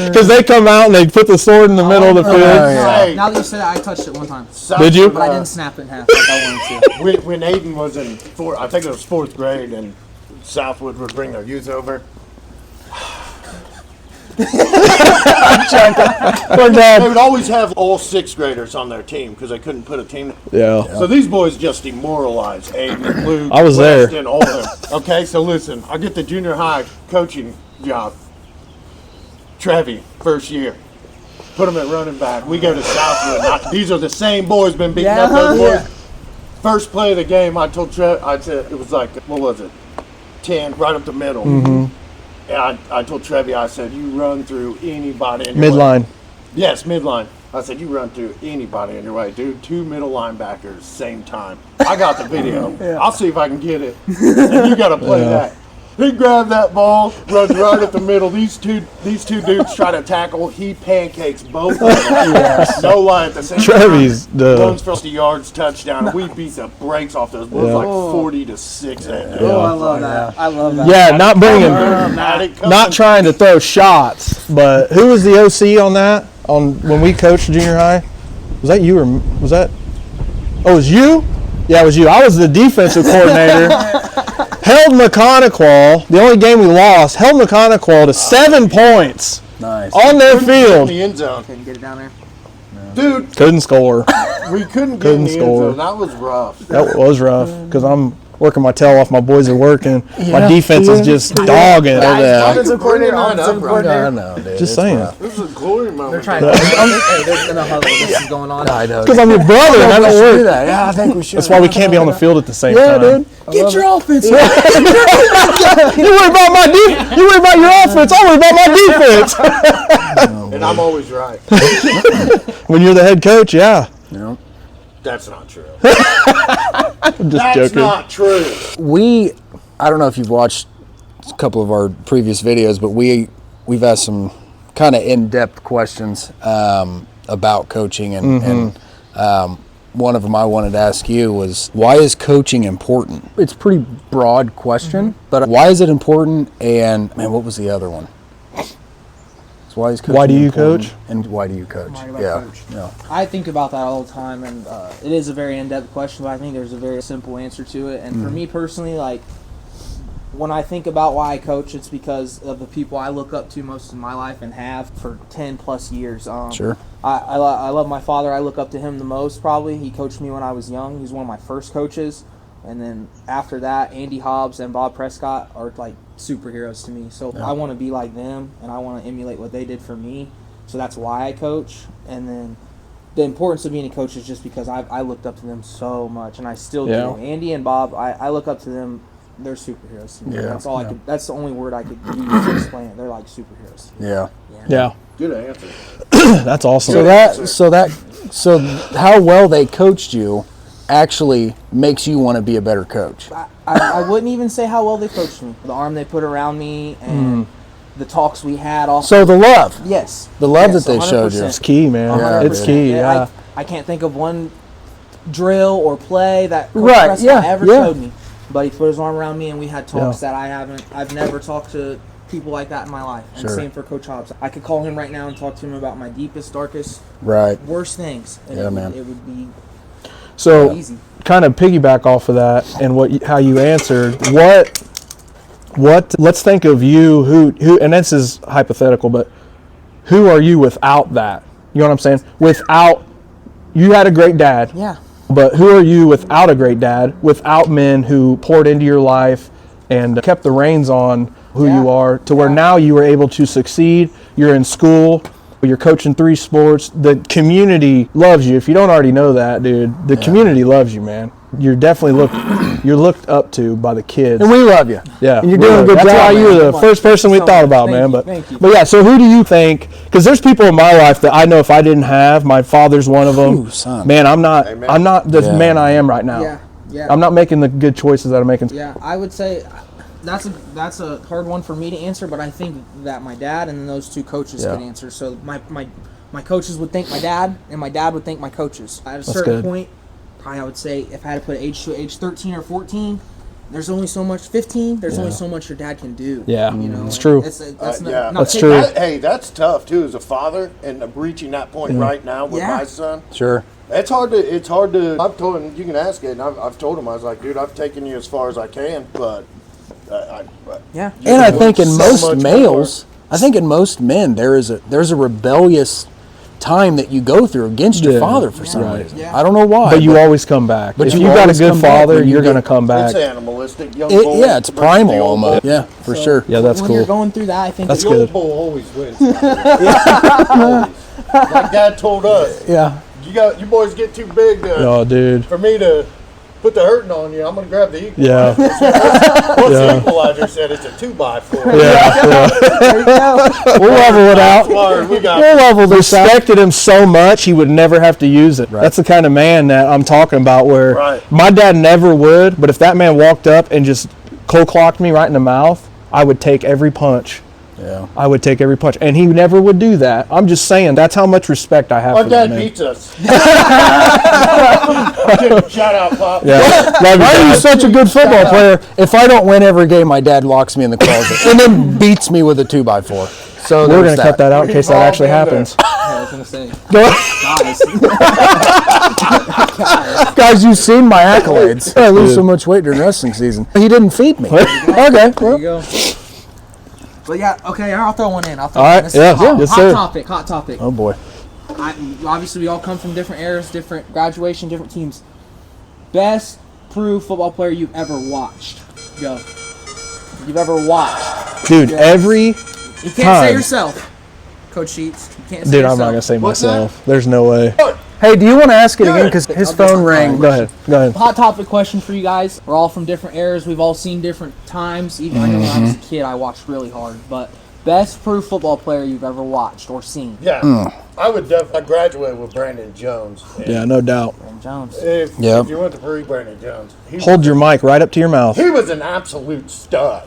because they come out and they put the sword in the middle of the field.
Now that you said it, I touched it one time.
Did you?
But I didn't snap it in half like I wanted to.
When Aiden was in I think it was fourth grade, and Southwood would bring their youth over. They would always have all sixth graders on their team because they couldn't put a team. So these boys just demoralized Aiden, Luke,
I was
West,
there.
and all of them. Okay, so listen, I get the junior high coaching job. Trevi, first year. Put them at running back. We go to Southwood. These are the same boys been beating up those boys. First play of the game, I told Trev, I said, it was like, what was it? 10, right up the middle. And I told Trevi, I said, you run through anybody in your
Midline.
way. Yes, midline. I said, you run through anybody in your way, dude. 2 middle linebackers, same time. I got the video. I'll see if I can get it. And you got to play that. He grabbed that ball, runs right up the middle. These two dudes try to tackle. He pancakes both of them. No lie at the same
Trevi's
time. Runs for 50 yards, touchdown. And we beat the brakes off those boys like 40-6.
Oh, I love that. I love that.
Yeah, not trying to throw shots, but who was the OC on that? On when we coached junior high? Was that you or was that? Oh, it was you? Yeah, it was you. I was the defensive coordinator. Held McConaughey, the only game we lost, held McConaughey to 7 points.
Nice.
On their field.
In the end zone.
Couldn't get it down there.
Dude,
Couldn't score.
we couldn't get in the end
score.
zone. That was rough.
That was rough because I'm working my tail off. My boys are working. My defense is just dogging.
Offensive coordinator, offensive coordinator.
I know, dude.
Just saying.
This is a glory moment.
They're trying to. Hey, there's no huddle. This is going on.
I know.
Because I'm your brother and I don't work.
Yeah, I think we should.
That's why we can't be on the field at the same time.
dude.
Get your offense.
You worry about you worry about your offense. I worry about my defense.
And I'm always right.
When you're the head coach, yeah.
That's not true.
I'm just
That's
joking.
not true.
I don't know if you've watched a couple of our previous videos, but we've asked some kind of in-depth questions about coaching, and one of them I wanted to ask you was, why is coaching important? It's a pretty broad question, but why is it important? And man, what was the other one? So why is coaching
Why do you
important,
coach?
And why do you coach?
Why do I coach?
Yeah.
I think about that all the time, and it is a very in-depth question, but I think there's a very simple answer to it. And for me personally, like, When I think about why I coach, it's because of the people I look up to most in my life and have for 10 plus years.
Sure.
I love my father. I look up to him the most, probably. He coached me when I was young. He was one of my first coaches. And then after that, Andy Hobbs and Bob Prescott are like superheroes to me. So I want to be like them, and I want to emulate what they did for me. So that's why I coach. And then the importance of being a coach is just because I looked up to them so much, and I still do. Andy and Bob, I look up to them. They're superheroes to me. That's all I could. That's the only word I could use to explain it. They're like superheroes.
Yeah.
Good answer.
That's awesome.
So how well they coached you actually makes you want to be a better coach.
I wouldn't even say how well they coached me. The arm they put around me and the talks we had.
So the love.
Yes.
The love that they showed you.
It's key, man.
Yeah,
it's key, yeah.
I can't think of one drill or play that Coach
Right,
Prescott ever showed me. But he put his arm around me and we had talks that I've never talked to people like that in my life. And same for Coach Hobbs. I could call him right now and talk to him about my deepest, darkest, worst things. And it would be
so
easy.
Kind of piggyback off of that and how you answered, what let's think of you who and this is hypothetical, but who are you without that? You know what I'm saying? Without, you had a great dad.
Yeah.
But who are you without a great dad, without men who poured into your life and kept the reins on who you are to where now you are able to succeed, you're in school, you're coaching 3 sports, the community loves you. If you don't already know that, dude, the community loves you, man. You're definitely you're looked up to by the kids.
And we love you.
Yeah.
And you're doing a good job.
That's why you were the first person we thought about, man. But yeah, so who do you think, because there's people in my life that I know if I didn't have, my father's one of them.
Ooh, son.
Man, I'm not the man I am right now.
Yeah.
I'm not making the good choices that I'm making.
Yeah, I would say that's a hard one for me to answer, but I think that my dad and then those 2 coaches could answer. So my coaches would thank my dad, and my dad would thank my coaches. At a certain point, I would say if I had to put age to age 13 or 14, there's only so much. 15, there's only so much your dad can do.
Yeah,
you know,
it's true.
That's
true.
That's tough too as a father, and reaching that point right now with my son.
Sure.
It's hard to. I've told him, you can ask it, and I've told him, I was like, dude, I've taken you as far as I can, but
and I think in most males, I think in most men, there's a rebellious time that you go through against your father for some reason.
Yeah.
I don't know why.
But you always come back.
But
if
you
you've got a
always
good
come back
father,
when you
you're
get-
going to come back.
it's animalistic. Young bull,
it's primal almost. Yeah, for sure.
Yeah, that's
when
cool.
you're going through that, I think
That's
The
good.
old bull always wins. Always. Like Dad told us,
Yeah.
you boys get too big
Oh, dude.
for me to put the hurting on you. I'm gonna grab the equalizer.
Yeah.
What's the equalizer said? It's a 2x4.
Yeah.
there you go.
We'll level it out.
Smart, we got
We'll level this out.
Respected him so much he would never have to use it. That's the kind of man that I'm talking about where my dad never would, but if that man walked up and just cold clocked me right in the mouth, I would take every punch.
Yeah.
I would take every punch. And he never would do that. I'm just saying, that's how much respect I have
My
for that
dad
man.
beats us. Shout out, Pop.
Yeah. Love you,
Why are you
Dad.
such a good football player? If I don't win every game, my dad locks me in the closet and then beats me with a 2x4. So
We're
there's
going to cut that out in case that actually happens.
I was gonna say, guys.
Guys, you've seen my accolades. I lose so much weight during wrestling season. He didn't feed me. Okay.
There
Well,
you go. But yeah, okay, I'll throw one in.
All right,
This
yeah,
is hot,
yes,
hot
sir.
Hot topic.
oh boy.
Obviously, we all come from different eras, different graduation, different teams. Best pro football player you've ever watched. Go. You've ever watched.
Dude, every
You can't say
time.
yourself. Coach Sheets. You can't say
Dude,
yourself.
I'm not going to say
What's
myself. There's no way.
Hey, do you want to ask it again? Because his phone rang.
Go ahead.
Hot topic question for you guys. We're all from different eras. We've all seen different times. Even I know when I was a kid, I watched really hard. But best pro football player you've ever watched or seen?
Yeah, I would definitely graduate with Brandon Jones.
Yeah, no doubt.
Aaron Jones.
If you went to Peru, Brandon Jones.
Hold your mic right up to your mouth.
He was an absolute stud.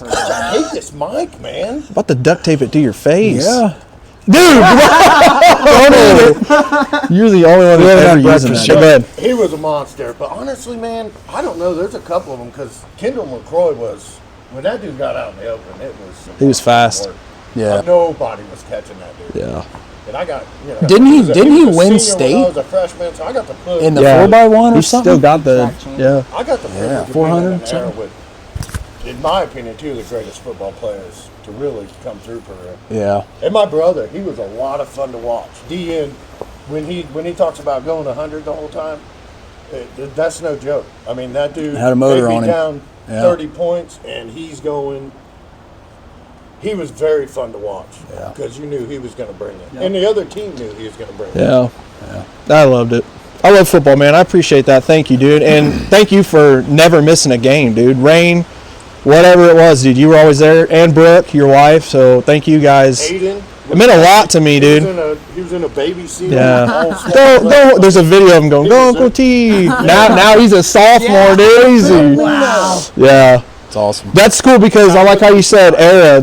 I hate this mic, man.
About to duct tape it to your face.
Yeah.
Dude, don't eat it. You're the only one that's ever using that. Go ahead.
He was a monster. But honestly, man, I don't know. There's a couple of them because Kendall McCroy was, when that dude got out in the open, it was.
He was fast.
Yeah.
Nobody was catching that dude.
Yeah.
And I got,
Didn't he
was a
win
senior when I
state?
was a freshman, so I got to put.
In the 4x1 or
He's
something?
still got the,
Track change.
yeah.
I got the privilege of
400
being in an era
something.
with in my opinion, two of the greatest football players to really come through Peru.
Yeah.
And my brother, he was a lot of fun to watch. DN, when he talks about going 100 the whole time, that's no joke. I mean, that dude
Had a motor
may be
on him.
down
Yeah.
30 points, and he's going. He was very fun to watch because you knew he was going to bring it, and the other team knew he was going to bring it.
Yeah. I loved it. I love football, man. I appreciate that. Thank you, dude. And thank you for never missing a game, dude. Rain, whatever it was, dude. You were always there. And Brooke, your wife. So thank you guys.
Aiden,
It meant a lot to me, dude.
he was in a baby seat.
Yeah. There's a video of him going, go Uncle T. Now he's a sophomore, dude. Easy.
Wow.
Yeah.
It's awesome.
That's cool because I like how you said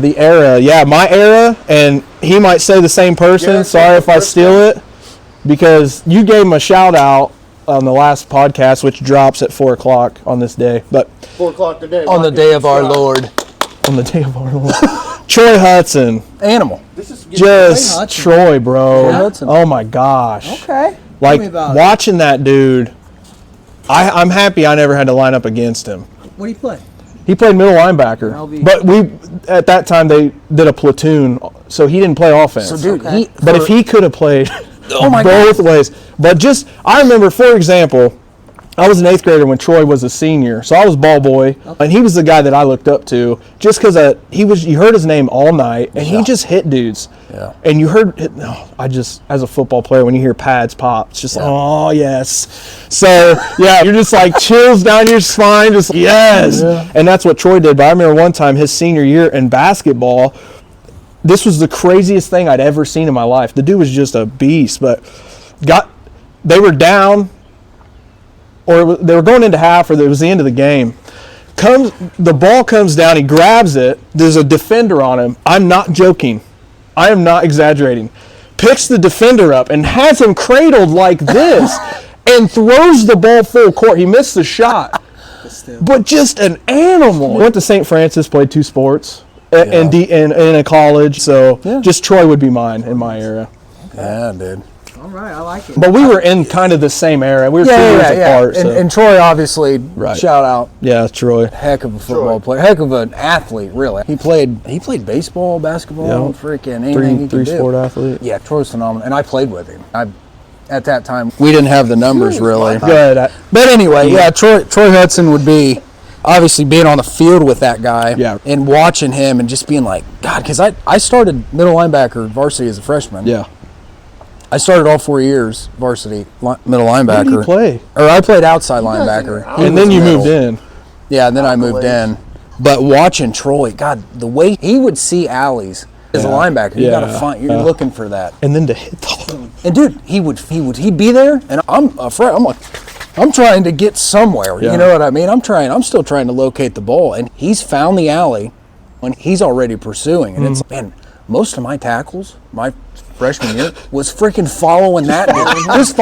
the era. Yeah, my era, and he might say the same person.
Yeah,
Sorry if I steal it, because you gave him a shout out on the last podcast, which drops at 4 o'clock on this day. But
4 o'clock today.
On the day of our Lord.
on the day of our Lord, Troy Hudson,
Animal.
This is
just
Hudson.
Troy, bro.
Troy Hudson.
Oh my gosh.
Okay.
Like
Tell me about it.
watching that dude. I'm happy I never had to line up against him.
What do you play?
He played middle linebacker,
LB.
but at that time they did a platoon, so he didn't play offense.
So, dude,
Okay.
But if he could have played
my
both ways. But I remember, for example, I was an 8th grader when Troy was a senior, so I was ball boy, and he was the guy that I looked up to, just because you heard his name all night, and he just hit dudes.
Yeah.
And you heard, as a football player, when you hear pads pop, it's just, oh, yes. So, yeah, you're just like chills down your spine, just, yes. Yeah. And that's what Troy did. But I remember one time, his senior year in basketball, this was the craziest thing I'd ever seen in my life. The dude was just a beast, but they were down, or they were going into half, or it was the end of the game. The ball comes down, he grabs it, there's a defender on him. I'm not joking. I am not exaggerating. Picks the defender up and has him cradled like this and throws the ball full court. He missed the shot. But just an animal. Went to St. Francis, played 2 sports in a college. So just Troy would be mine in my era.
Yeah, dude.
All right, I like it.
But we were in kind of the same era. We were 2 years apart. So.
And Troy, obviously, shout out.
Yeah, Troy.
Heck of a football player. Heck of an athlete, really. He played baseball, basketball, freaking anything he could do.
3-sport athlete.
Yeah, Troy's phenomenal. And I played with him. At that time, we didn't have the numbers, really.
Good.
But anyway, Troy Hudson would be, obviously, being on the field with that guy and watching him and just being like, God, because I started middle linebacker varsity as a freshman.
Yeah.
I started all 4 years varsity middle linebacker.
Where did you play?
Or I played outside linebacker.
And then you moved in.
Yeah, and then I moved in. But watching Troy, God, the way he would see alleys as a linebacker, you gotta find. You're looking for that.
And then to hit the
And dude, he'd be there, and I'm afraid. I'm like, I'm trying to get somewhere.
Yeah.
You know what I mean? I'm still trying to locate the ball, and he's found the alley, when he's already pursuing. And it's most of my tackles, my freshman year, was freaking following that dude. Just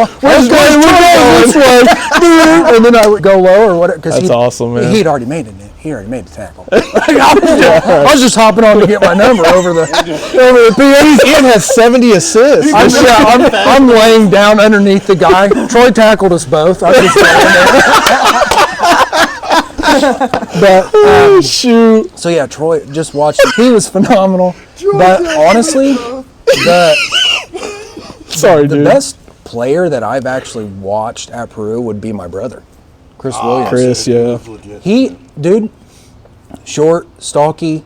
and then I would go low or whatever.
That's awesome, man.
He'd already made it. He already made the tackle. I was just hopping on to get my number over the PA.
Ian has 70 assists.
I'm laying down underneath the guy. Troy tackled us both. I was just but
shoot.
So yeah, Troy, just watched him. He was phenomenal. But honestly, the best player that I've actually watched at Peru would be my brother, Chris Williams.
Chris, yeah.
Dude, short, stocky,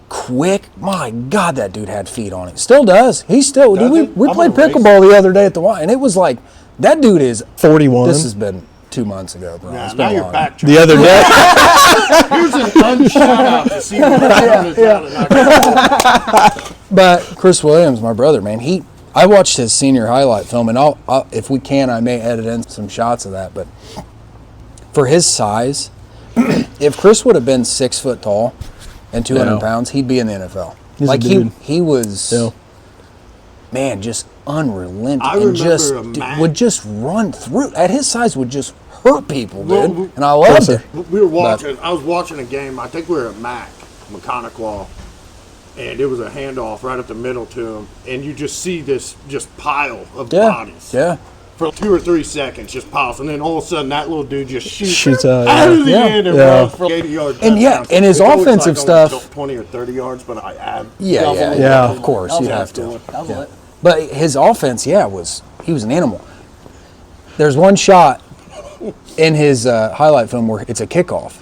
quick. My God, that dude had feet on it. Still does. He still. Dude, we played pickleball the other day at the Y, and it was like that dude is
41.
This has been 2 months ago, bro. It's
now
been
you're
long.
back.
The other day.
Here's an unshout out to see
But Chris Williams, my brother, man, I watched his senior highlight film, and I'll if we can, I may edit in some shots of that. But for his size, if Chris would have been 6 foot tall and 200 pounds, he'd be in the NFL.
He's
like
a dude.
he was, man, just unrelenting,
I
and
remember
just
a Mac.
would just run through. At his size, would just hurt people, dude. And I loved it.
We were watching. I was watching a game. I think we were at Mechanic-Wall, and it was a handoff right up the middle to him, and you just see this just pile of bodies.
Yeah.
for 2 or 3 seconds, just pause, and then all of a sudden that little dude just shoots
out,
out of the
yeah.
end and
Yeah.
runs for 80 yards.
And yeah, and his
It's always
offensive
like
stuff-
only 20 or 30 yards, but I add.
Yeah.
Of course, you have to.
That was lit.
But his offense, he was an animal. There's one shot in his highlight film where it's a kickoff.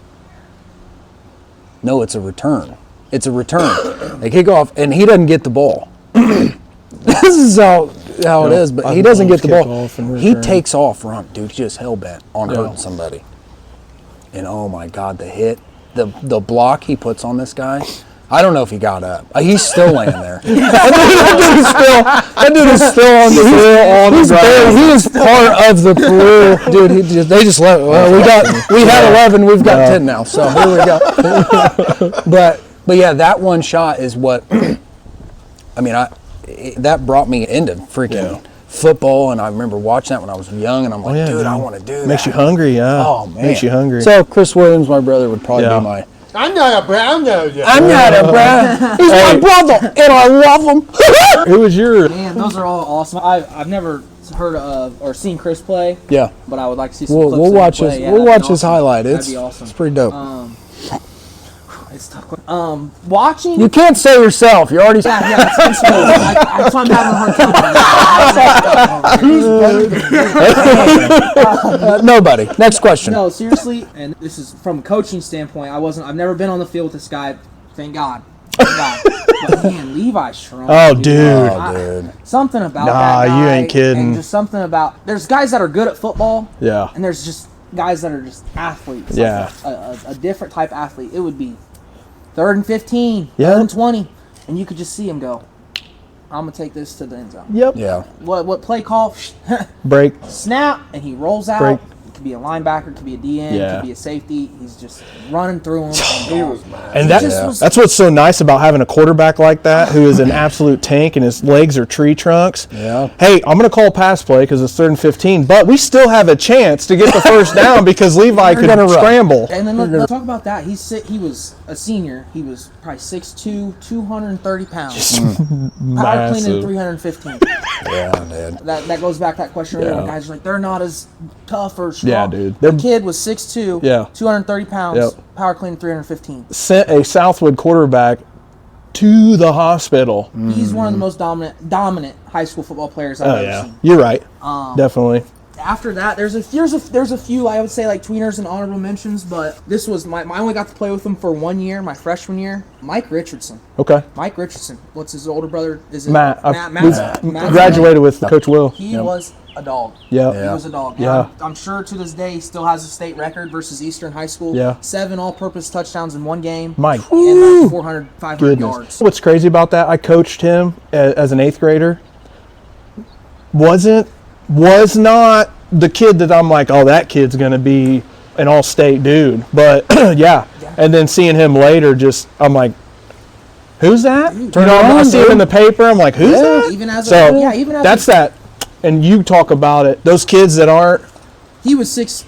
No, it's a return. It's a return. They kick off, and he doesn't get the ball. This is how it is, but he doesn't get the ball. He takes off run. Dude, he's just hell-bent on hurting somebody. And oh my God, the hit, the block he puts on this guy, I don't know if he got up. He's still laying there. That dude is still on the ground. He is part of the Peru. Dude, they just let. Well, we had 11. We've got 10 now. So here we go. But yeah, that one shot is what. I mean, that brought me into freaking football, and I remember watching that when I was young, and I'm like, dude, I want to do that.
Makes you hungry, yeah.
Oh man,
makes you hungry.
So Chris Williams, my brother, would probably be my.
I'm not a brown nose.
I'm not a brother. He's my brother, and I love him.
Who was your?
Man, those are all awesome. I've never heard of or seen Chris play.
Yeah,
but I would like to see some
we'll
clips
watch
of him
his.
play. Yeah,
We'll
that'd
watch
be
his
awesome.
highlight.
That'd be awesome.
It's pretty dope.
It's tough. Watching.
You can't say yourself. You already.
Yeah, that's why I'm having a hard time.
Nobody. Next question.
No, seriously, and this is from a coaching standpoint. I've never been on the field with this guy. Thank God. But man, Levi's strong.
Oh, dude.
Dude.
Something about
Nah,
that guy.
you ain't kidding.
And just something about. There's guys that are good at football.
Yeah.
And there's just guys that are just athletes.
Yeah.
Like a different type athlete. It would be 3rd and 15,
Yeah.
3rd and 20, and you could just see him go. I'm gonna take this to the end zone.
Yep.
Yeah.
What play call?
Break.
Snap, and he rolls out.
Break.
It could be a linebacker, it could be a DN, it
Yeah.
could be a safety. He's just running through them.
He was mad.
And
was-
that's what's so nice about having a quarterback like that who is an absolute tank and his legs are tree trunks.
Yeah.
Hey, I'm going to call pass play because it's 3rd and 15, but we still have a chance to get the first down because Levi could
gonna run.
scramble.
And then let's talk about that. He was a senior. He was probably 6'2", 230 pounds. Power cleaning 315.
Yeah, dude.
That goes back to that question earlier.
Yeah.
When guys are like, they're not as tough or strong.
Yeah, dude.
The kid was 6'2",
Yeah.
230 pounds,
Yep.
power cleaning 315.
Sent a Southwood quarterback to the hospital.
He's one of the most dominant high school football players I've
Oh,
ever
yeah.
seen.
You're right. Definitely.
After that, there's a few I would say like tweeners and honorable mentions, but this was I only got to play with him for 1 year, my freshman year. Mike Richardson.
Okay.
Mike Richardson. What's his older brother? Is it
Matt.
Matt's
Graduated with Coach Will.
He was a dog.
Yeah.
He was a dog.
Yeah.
I'm sure to this day he still has a state record versus Eastern High School.
Yeah.
7 all-purpose touchdowns in one game.
Mike.
And like 400, 500
Goodness.
yards.
What's crazy about that? I coached him as an 8th grader. Was not the kid that I'm like, oh, that kid's gonna be an all-state dude. But yeah. And then seeing him later, I'm like, who's that? I see him in the paper. I'm like, who's that?
Even as
So
even as
that's that. And you talk about it. Those kids that aren't.
he was 6'3",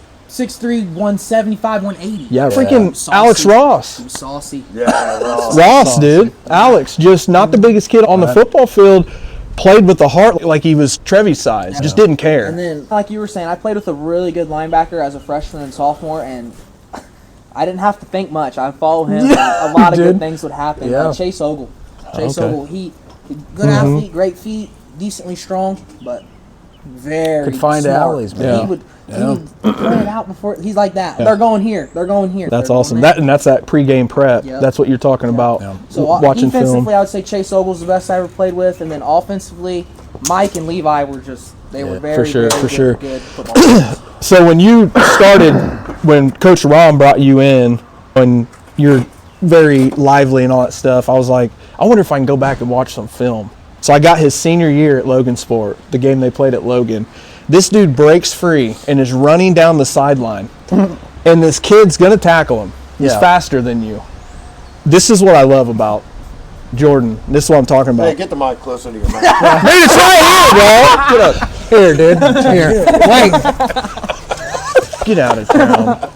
175, 180.
Yeah,
Saucy.
freaking Alex Ross.
He was saucy.
Yeah, Ross.
Ross, dude. Alex, just not the biggest kid on the football field. Played with the heart like he was Trevi's size. Just didn't care.
And then, like you were saying, I played with a really good linebacker as a freshman and sophomore, and I didn't have to think much. I follow him, and a lot of good things would happen.
Yeah.
Like Chase Ogle. Chase
Okay.
Ogle, he good athlete, great feet, decently strong, but very
Could find
smart.
alleys, man.
Yeah.
He would plan it out before. He's like that. They're going here. They're going here.
That's
They're going
awesome.
there.
That's that pregame prep.
Yep.
That's what you're talking about.
So
Watching
defensively,
film.
I would say Chase Ogle's the best I ever played with, and then offensively, Mike and Levi were just were very,
sure,
very
for
good,
sure.
good football players.
So when you started, when Coach Ron brought you in, when you're very lively and all that stuff, I was like, I wonder if I can go back and watch some film. So I got his senior year at Logan Sport, the game they played at Logan. This dude breaks free and is running down the sideline. And this kid's going to tackle him. He's
Yeah.
faster than you. This is what I love about Jordan. This is what I'm talking about.
Hey, get the mic closer to your mouth.
Dude, it's right here, bro. Get up.
Here, dude. Here. Wait.
Get out of town.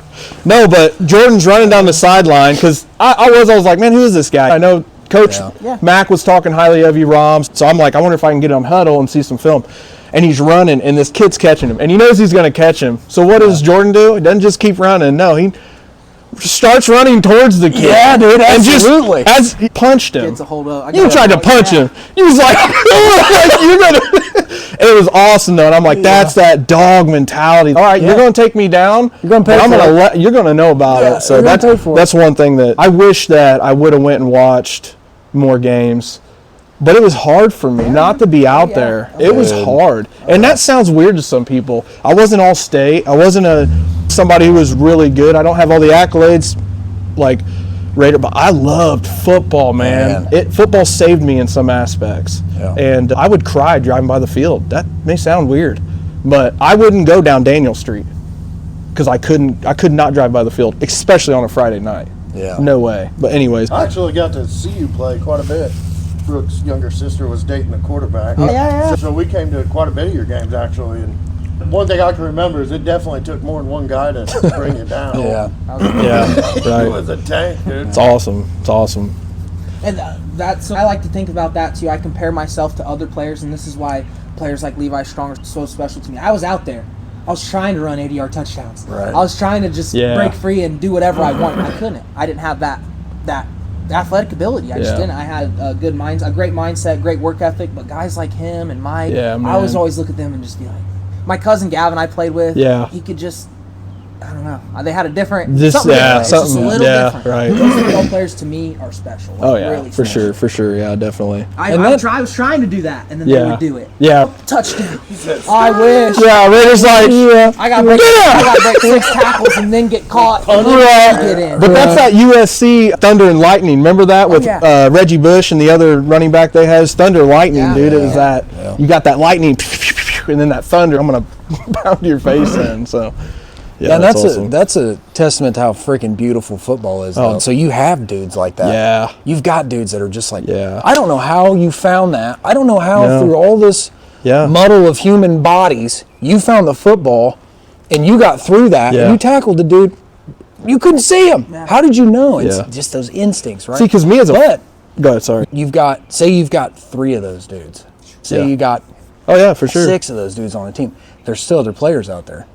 No, but Jordan's running down the sideline because I was like, man, who is this guy? I know Coach
Yeah.
Mack was talking highly of you, Roms. So I'm like, I wonder if I can get him huddle and see some film. And he's running, and this kid's catching him. And he knows he's going to catch him. So what does Jordan do? He doesn't just keep running. No, he starts running towards the kid.
Yeah, dude, absolutely.
And just, as he punched him.
Gets a hold of.
You tried to punch him. He was like, you're going to. And it was awesome, though. And I'm like, that's that dog mentality. All right, you're going to take me down.
You're going to pay for it.
You're going to know about it. So that's one thing that I wish that I would have went and watched more games. But it was hard for me not to be out there. It was hard. And that sounds weird to some people. I wasn't all state. I wasn't somebody who was really good. I don't have all the accolades like Rader, but I loved football, man. Football saved me in some aspects.
Yeah.
And I would cry driving by the field. That may sound weird, but I wouldn't go down Daniel Street because I could not drive by the field, especially on a Friday night.
Yeah.
No way. But anyways.
I actually got to see you play quite a bit. Brooke's younger sister was dating the quarterback. So we came to quite a bit of your games, actually. And one thing I can remember is it definitely took more than one guy to bring you down.
Yeah.
Right.
It was a tank, dude.
It's awesome. It's awesome.
And that's, I like to think about that too. I compare myself to other players, and this is why players like Levi Strong are so special to me. I was out there. I was trying to run 80-yard touchdowns.
Right.
I was trying to just break free and do whatever I wanted. I couldn't. I didn't have that athletic ability. I just didn't. I had a great mindset, great work ethic. But guys like him and Mike, I was always look at them and just be like, my cousin Gavin I played with.
Yeah.
He could just, I don't know. They had a different
Just
a little different.
Right.
Those football players to me are special.
Oh yeah,
really
for
special.
sure, yeah, definitely.
I was trying to do that, and then they would do it.
Yeah.
Touchdown. I wish.
Yeah, Rader's like,
I got to break 6 tackles and then get caught and then get in.
But that's that USC Thunder and Lightning. Remember that with Reggie Bush and the other running back they had? Thunder Lightning, dude. It was that. Yeah. You got that lightning, and then that thunder. I'm gonna pound your face in. So.
Yeah, and that's a testament to how freaking beautiful football is. So you have dudes like that.
Yeah.
You've got dudes that are just like, I don't know how you found that. I don't know how through all this muddle of human bodies, you found the football and you got through that and you tackled the dude. You couldn't see him. Yeah. How did you know? It's just those instincts, right?
See, because me as a... Go ahead, sorry.
You've got 3 of those dudes. Say you got
for sure.
6 of those dudes on the team. There's still other players out there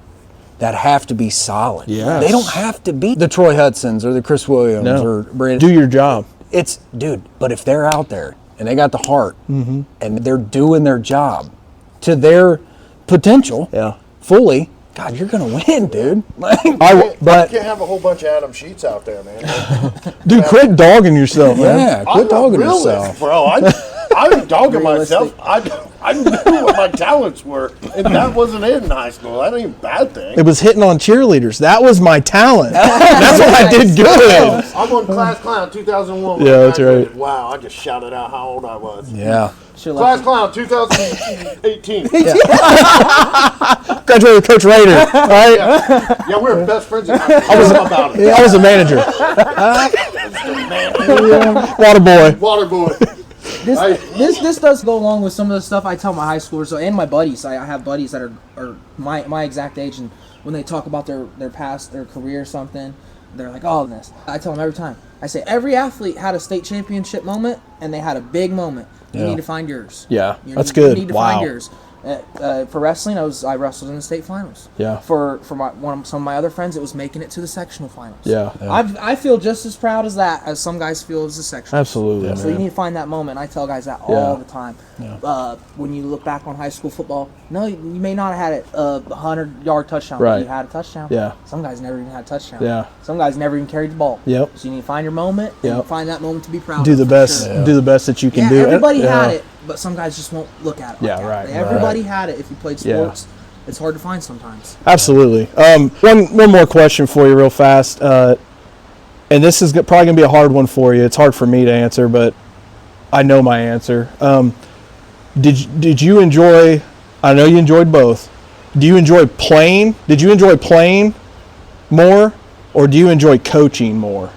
that have to be solid.
Yes.
They don't have to be the Troy Hudsons or the Chris Williams or Brandon.
Do your job.
But if they're out there and they got the heart and they're doing their job to their potential fully, God, you're going to win, dude.
But you can't have a whole bunch of Adam Sheets out there, man.
Dude, quit dogging yourself, man.
Yeah, quit dogging yourself.
Bro, I was dogging myself. I knew what my talents were, and that wasn't it in high school. That ain't a bad thing.
It was hitting on cheerleaders. That was my talent. That's what I did good.
I'm on Class Clown 2001.
Yeah, that's right.
Wow, I just shouted out how old I was.
Yeah.
Class Clown 2018.
Graduated with Coach Rader, right?
Yeah, we were best friends in high school.
I was a manager. Water boy.
This does go along with some of the stuff I tell my high schoolers and my buddies. I have buddies that are my exact age, and when they talk about their past, their career or something, they're like, oh, this. I tell them every time. I say every athlete had a state championship moment, and they had a big moment. You need to find yours.
Yeah, that's good.
You need to find yours. For wrestling, I wrestled in the state finals.
Yeah.
For some of my other friends, it was making it to the sectional finals.
Yeah.
I feel just as proud as that as some guys feel as the sectional.
Absolutely.
So you need to find that moment. I tell guys that all the time. Yeah. When you look back on high school football, no, you may not have had it 100-yard touchdown.
Right.
But you had a touchdown.
Yeah.
Some guys never even had a touchdown.
Yeah.
Some guys never even carried the ball.
Yep.
So you need to find your moment. And find that moment to be proud of.
Do the best. Sure. Do the best that you can do.
Everybody had it, but some guys just won't look at it.
Yeah. Right.
Everybody had it. If you played sports, it's hard to find sometimes.
Absolutely. One more question for you, real fast. And this is probably going to be a hard one for you. It's hard for me to answer, but I know my answer. Did you enjoy? I know you enjoyed both. Do you enjoy playing? Did you enjoy playing more, or do you enjoy coaching more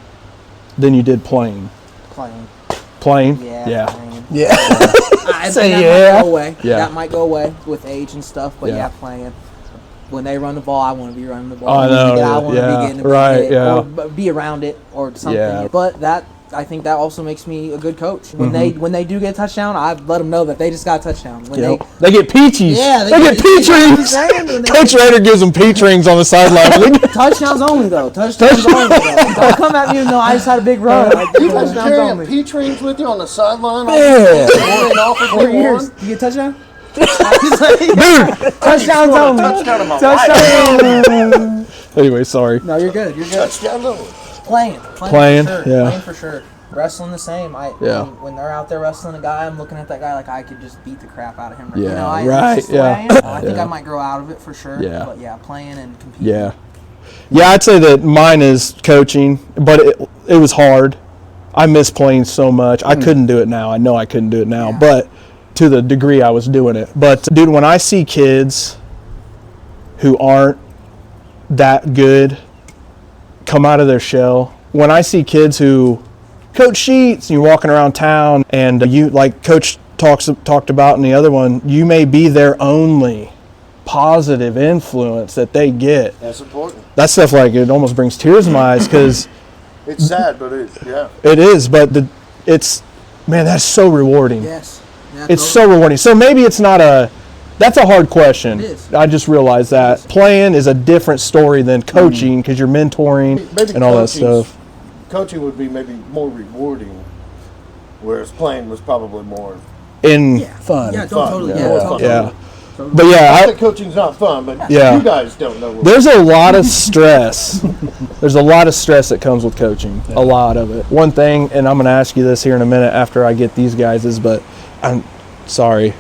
than you did playing? Playing.
Yeah.
Playing.
Yeah.
Might go away.
Yeah.
That might go away with age and stuff, but playing. When they run the ball, I want to be running the ball.
I know.
I want to be getting the
right.
or be around it or something.
Yeah.
But that I think that also makes me a good coach. When they do get a touchdown, I let them know that they just got a touchdown. When
they get peaches.
Yeah,
they get peach rings. Coach Rader gives them peach rings on the sideline.
Touchdowns only, though. Touchdowns only, though. Don't come at me and no, I just had a big run. Like,
You guys
touchdowns
carrying
only.
peach rings with you on the sideline?
Yeah.
Off of
4 years.
one?
You get a touchdown?
Dude.
Touchdowns only.
Touchdown of my
Touchdowns only.
Anyway, sorry.
No, you're good. You're good.
Touchdown only.
Playing
Playing,
for sure.
yeah.
Playing for sure. Wrestling the same. When they're out there wrestling a guy, I'm looking at that guy like I could just beat the crap out of him.
Yeah,
You know,
right,
that's just the way I
yeah.
am. I think I might grow out of it for sure.
Yeah.
But yeah, playing and competing.
Yeah. Yeah, I'd say that mine is coaching, but it was hard. I miss playing so much. I couldn't do it now. I know I couldn't do it now, but to the degree I was doing it. But, dude, when I see kids who aren't that good come out of their shell, when I see kids who coach sheets, and you're walking around town, and you, like Coach talked about in the other one, you may be their only positive influence that they get.
That's important.
That stuff, like, it almost brings tears in my eyes because
It's sad, but
it is. But it's, man, that's so rewarding.
Yes. Yeah,
It's so rewarding. So maybe it's not that's a hard question.
It is.
I just realized that. Playing is a different story than coaching because you're mentoring
maybe
and all that stuff.
Coaching would be maybe more rewarding, whereas playing was probably more
Fun.
Yeah,
fun.
totally.
Yeah.
Yeah,
Fun.
Yeah. But yeah,
Not that coaching's not fun, but
Yeah.
you guys don't know what
there's a lot of stress. There's a lot of stress that comes with coaching. A lot of it. One thing, and I'm going to ask you this here in a minute after I get these guys, but I'm sorry.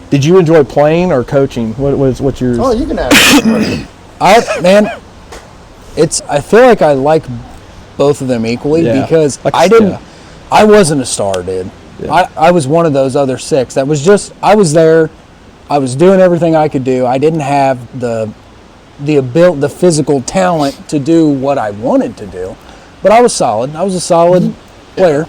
Did you enjoy playing or coaching? What's yours?
Oh, you can ask.
I feel like I like both of them equally because I wasn't a star, dude. Yeah. I was one of those other 6 that was just, I was there, I was doing everything I could do. I didn't have the physical talent to do what I wanted to do, but I was solid. I was a solid player.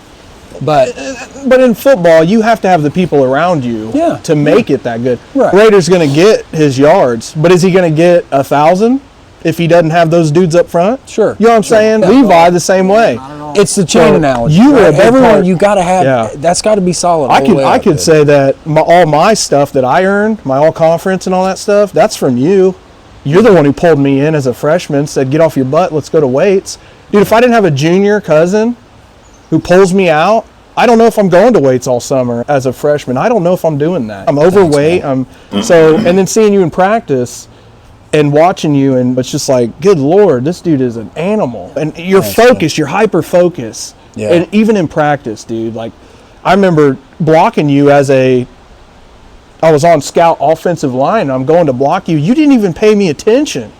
But
in football, you have to have the people around you to make it that good.
Right.
Rader's going to get his yards, but is he going to get 1,000 if he doesn't have those dudes up front?
Sure.
You know what I'm saying?
Yeah.
Levi the same way.
It's the chain analogy.
You were a big
everyone.
part.
You got to have. That's got to be solid.
I could say that all my stuff that I earned, my all conference and all that stuff, that's from you. You're the one who pulled me in as a freshman, said, "Get off your butt, let's go to weights." Dude, if I didn't have a junior cousin who pulls me out, I don't know if I'm going to weights all summer as a freshman. I don't know if I'm doing that. I'm overweight. And then seeing you in practice and watching you, and it's just like, good Lord, this dude is an animal. And you're focused, you're hyper focused.
Yeah.
And even in practice, dude, like I remember blocking you I was on scout offensive line, and I'm going to block you. You didn't even pay me attention.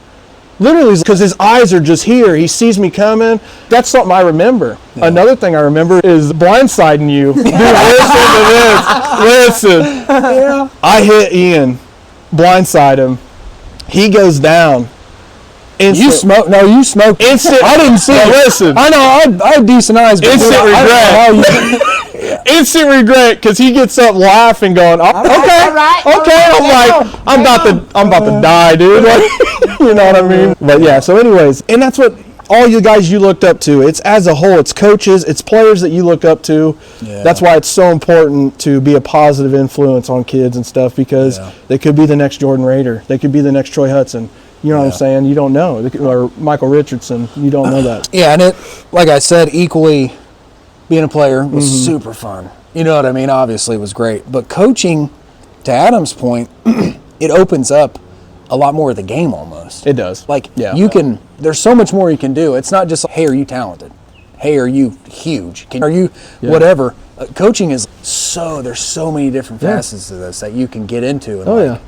Literally, because his eyes are just here. He sees me coming. That's something I remember. Yeah. Another thing I remember is blindsiding you. Dude, listen to this. Listen. Yeah. I hit Ian, blindside him. He goes down.
You smoked. No, you smoked.
Instant.
I didn't see it.
Listen.
I know. I have decent eyes. But
instant regret. Instant regret because he gets up laughing, going, "Okay, okay." I'm about to die, dude. Like, you know what I mean? But yeah. So, anyways, and that's what all you guys you looked up to. It's as a whole. It's coaches. It's players that you look up to. Yeah. That's why it's so important to be a positive influence on kids and stuff because they could be the next Jordan Rader. They could be the next Troy Hudson. You know what I'm saying? You don't know. Or Michael Richardson. You don't know that.
Yeah, and like I said, equally, being a player was super fun. You know what I mean? Obviously, it was great. But coaching, to Adam's point, it opens up a lot more of the game almost.
It does.
Like, there's so much more you can do. It's not just, like, hey, are you talented? Hey, are you huge? Are you whatever? Coaching is there's so many different facets to this that you can get into. And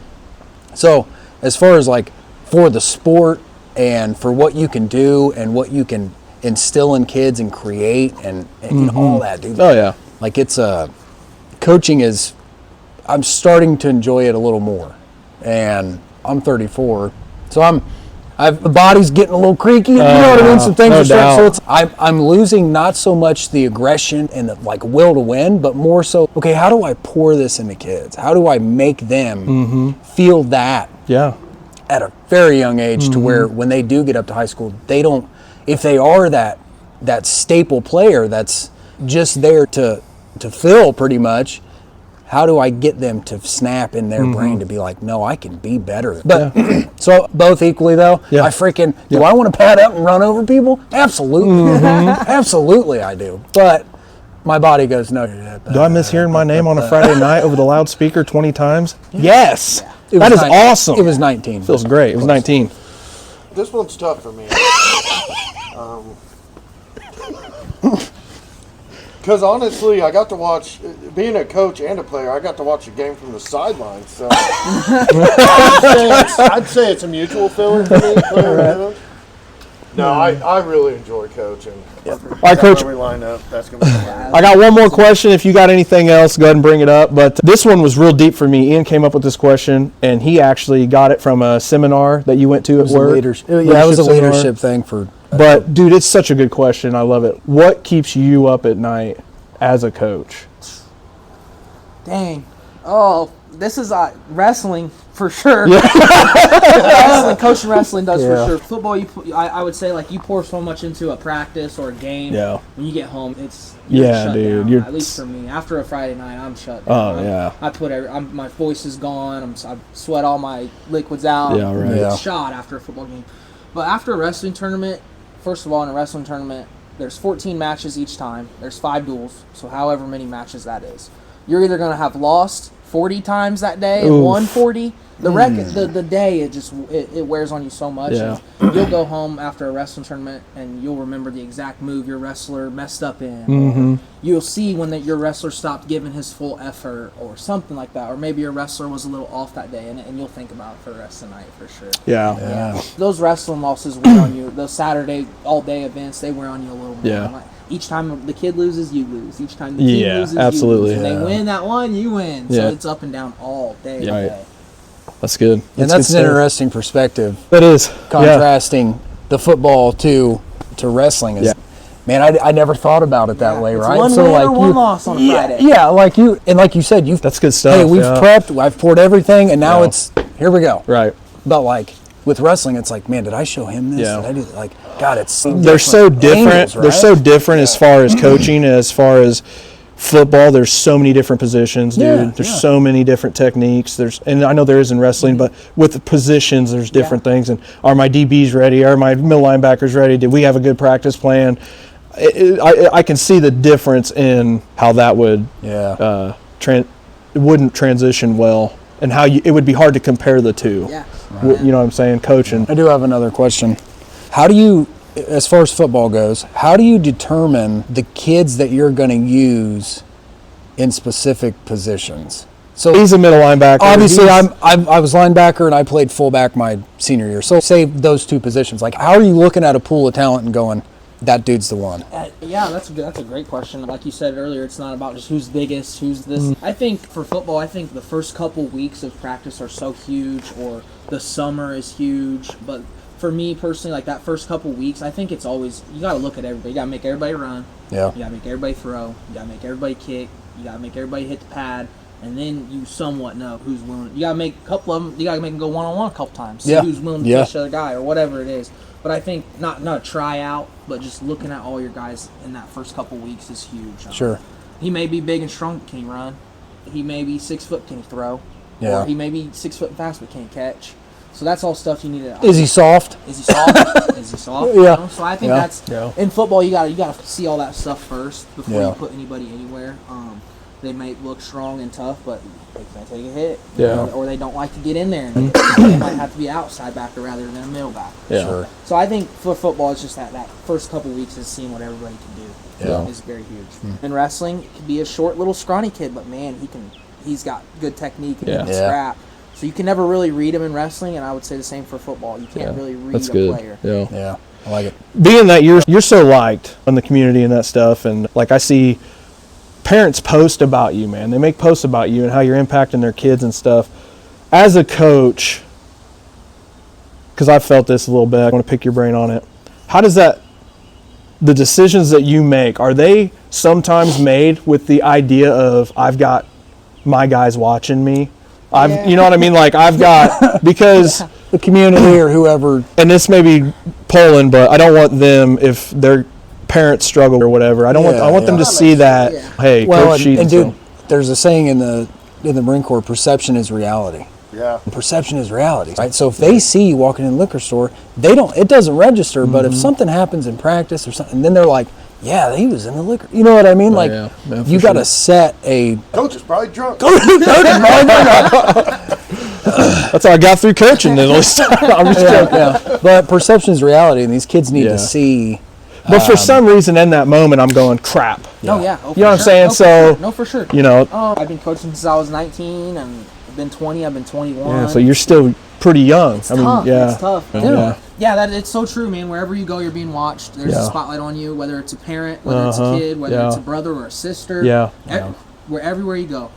So, as far as, like, for the sport and for what you can do and what you can instill in kids and create and you know, all that, dude.
Oh, yeah.
Like, it's coaching is, I'm starting to enjoy it a little more. And I'm 34, so the body's getting a little creaky. You know what I mean? Some things are starting. So I'm losing not so much the aggression and the like will to win, but more so, okay, how do I pour this into kids? How do I make them feel that?
Yeah.
At a very young age to where when they do get up to high school, they don't, if they are that staple player that's just there to fill pretty much. How do I get them to snap in their brain to be like, no, I can be better? But so both equally though.
Yeah.
I freaking do. I want to pad up and run over people? Absolutely, absolutely, I do. But my body goes, no.
Do I miss hearing my name on a Friday night over the loudspeaker 20 times? Yes.
It
That
was
is
19
awesome.
It was 19.
Feels great. It was 19.
This one's tough for me. Because honestly, I got to watch, being a coach and a player, I got to watch a game from the sidelines. So I'd say it's a mutual feeling for me. No, I really enjoy coaching.
All right, Coach.
Where we line up, that's going to be fun.
I got one more question. If you got anything else, go ahead and bring it up. But this one was real deep for me. Ian came up with this question, and he actually got it from a seminar that you went to at work.
It was a
seminar.
leadership thing for.
But, dude, it's such a good question. I love it. What keeps you up at night as a coach?
Dang. Oh, this is wrestling for sure. Wrestling, coaching wrestling does for sure. Football, I would say, like, you pour so much into a practice or a game.
Yeah.
When you get home, you're shut
dude.
down. At least for me, after a Friday night, I'm shut down.
Oh, yeah.
I put my voice is gone. I sweat all my liquids out.
Yeah, right.
Yeah.
It's shot after a football game. But after a wrestling tournament, first of all, in a wrestling tournament, there's 14 matches each time. There's 5 duels, so however many matches that is. You're either going to have lost 40 times that day and won 40. The day, it wears on you so much.
Yeah.
And you'll go home after a wrestling tournament and you'll remember the exact move your wrestler messed up in. Or you'll see when your wrestler stopped giving his full effort or something like that. Or maybe your wrestler was a little off that day, and you'll think about it for the rest of the night for sure.
Yeah.
Those wrestling losses wear on you. Those Saturday all-day events, they wear on you a little more.
Yeah.
Like, each time the kid loses, you lose. Each time the team loses,
absolutely.
you lose. When they win that one, you win.
Yeah.
So it's up and down all day.
Yeah.
All
Right.
day.
That's good.
And that's
good
an
stuff.
interesting perspective.
That is.
Contrasting the football to wrestling is, man, I never thought about it that way,
It's
right?
one win or one loss on a Friday.
Yeah, like you said,
That's good stuff.
Hey, we've
yeah.
prepped, I've poured everything, and now it's here we go.
Right.
But like with wrestling, it's like, man, did I show him this?
Yeah.
Did I do like? God, it's so
They're so different.
angles,
They're
right?
so different as far as coaching, as far as football. There's so many different positions, dude.
Yeah,
There's so many different techniques. And I know there is in wrestling, but with the positions, there's different things. And are my DBs ready? Are my middle linebackers ready? Did we have a good practice plan? I can see the difference in how that would it wouldn't transition well, and how it would be hard to compare the two.
Yeah.
You know what I'm saying? Coaching.
I do have another question. How do you, as far as football goes, how do you determine the kids that you're going to use in specific positions? So
He's a middle linebacker.
obviously, I was linebacker and I played fullback my senior year. So say those two positions. Like, how are you looking at a pool of talent and going, that dude's the one?
That's a great question. Like you said earlier, it's not about just who's biggest, who's this. I think for football, the first couple weeks of practice are so huge, or the summer is huge. But for me personally, like that first couple weeks, I think it's always, you got to look at everybody. You got to make everybody run.
Yeah.
You got to make everybody throw. You got to make everybody kick. You got to make everybody hit the pad. And then you somewhat know who's willing. You got to make a couple of them, you got to make them go one-on-one a couple times. See who's willing to push the other guy or whatever it is. But I think not a tryout, but just looking at all your guys in that first couple weeks is huge.
Sure.
He may be big and strong, but can he run? He may be 6 foot, can he throw?
Yeah.
Or he may be 6 foot and fast, but can't catch. So that's all stuff you need to.
Is he soft?
Is he soft? Is he soft?
Yeah.
You know? So I think that's in football. You got to see all that stuff first before you put anybody anywhere. They may look strong and tough, but they can't take a hit. Or they don't like to get in there, and they might have to be outside backer rather than a middle backer.
Yeah.
Sure.
So I think for football, it's just that first couple weeks is seeing what everybody can do.
Yeah.
Is very huge. In wrestling, it could be a short little scrawny kid, but man, he's got good technique and he can scrap. So you can never really read him in wrestling, and I would say the same for football. You can't really read
That's
a
good.
player.
Yeah. I like it.
Being that you're so liked in the community and that stuff, and like I see parents post about you, man. They make posts about you and how you're impacting their kids and stuff. As a coach, because I've felt this a little bit, I want to pick your brain on it. How does the decisions that you make, are they sometimes made with the idea of, I've got my guys watching me? You know what I mean? Like, I've got, because
the community or whoever.
And this may be Poland, but I don't want them, if they're parents struggle or whatever. I want them to see that.
Yeah.
Hey,
Well,
Coach
and
cheated.
dude, there's a saying in the Marine Corps: perception is reality.
Yeah.
And perception is reality, right? So if they see you walking in the liquor store, it doesn't register. But if something happens in practice or something, then they're like, yeah, he was in the liquor. You know what I mean? Like,
yeah, for
you got to
sure.
set a.
Coach is probably drunk.
That's how I got through coaching. Then I'm just joking.
Yeah. But perception is reality, and these kids need
Yeah.
to see.
But for some reason, in that moment, I'm going crap.
No, yeah. Oh,
You know what I'm
for
saying?
sure.
So
No, for sure.
you know,
I've been coaching since I was 19, and I've been 20. I've been 21.
yeah, so you're still pretty young.
It's tough.
yeah,
It's tough.
Yeah.
Yeah, that it's so true, man. Wherever you go, you're being watched. There's
Yeah.
a spotlight on you, whether it's a parent, whether it's a kid, whether it's a brother or a sister.
Yeah.
Everywhere you go.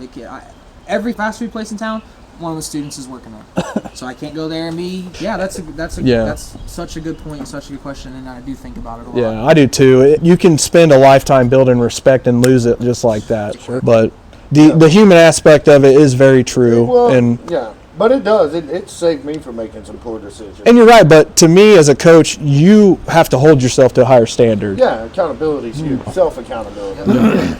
Every fast food place in town, one of the students is working on it. So I can't go there and be. Yeah, that's such a good point, such a good question, and I do think about it a lot.
Yeah, I do too. You can spend a lifetime building respect and lose it just like that.
Sure.
But the human aspect of it is very true.
Well,
and
yeah, but it does. It saved me from making some poor decisions.
you're right, but to me as a coach, you have to hold yourself to a higher standard.
Yeah, accountability is huge. Self-accountability.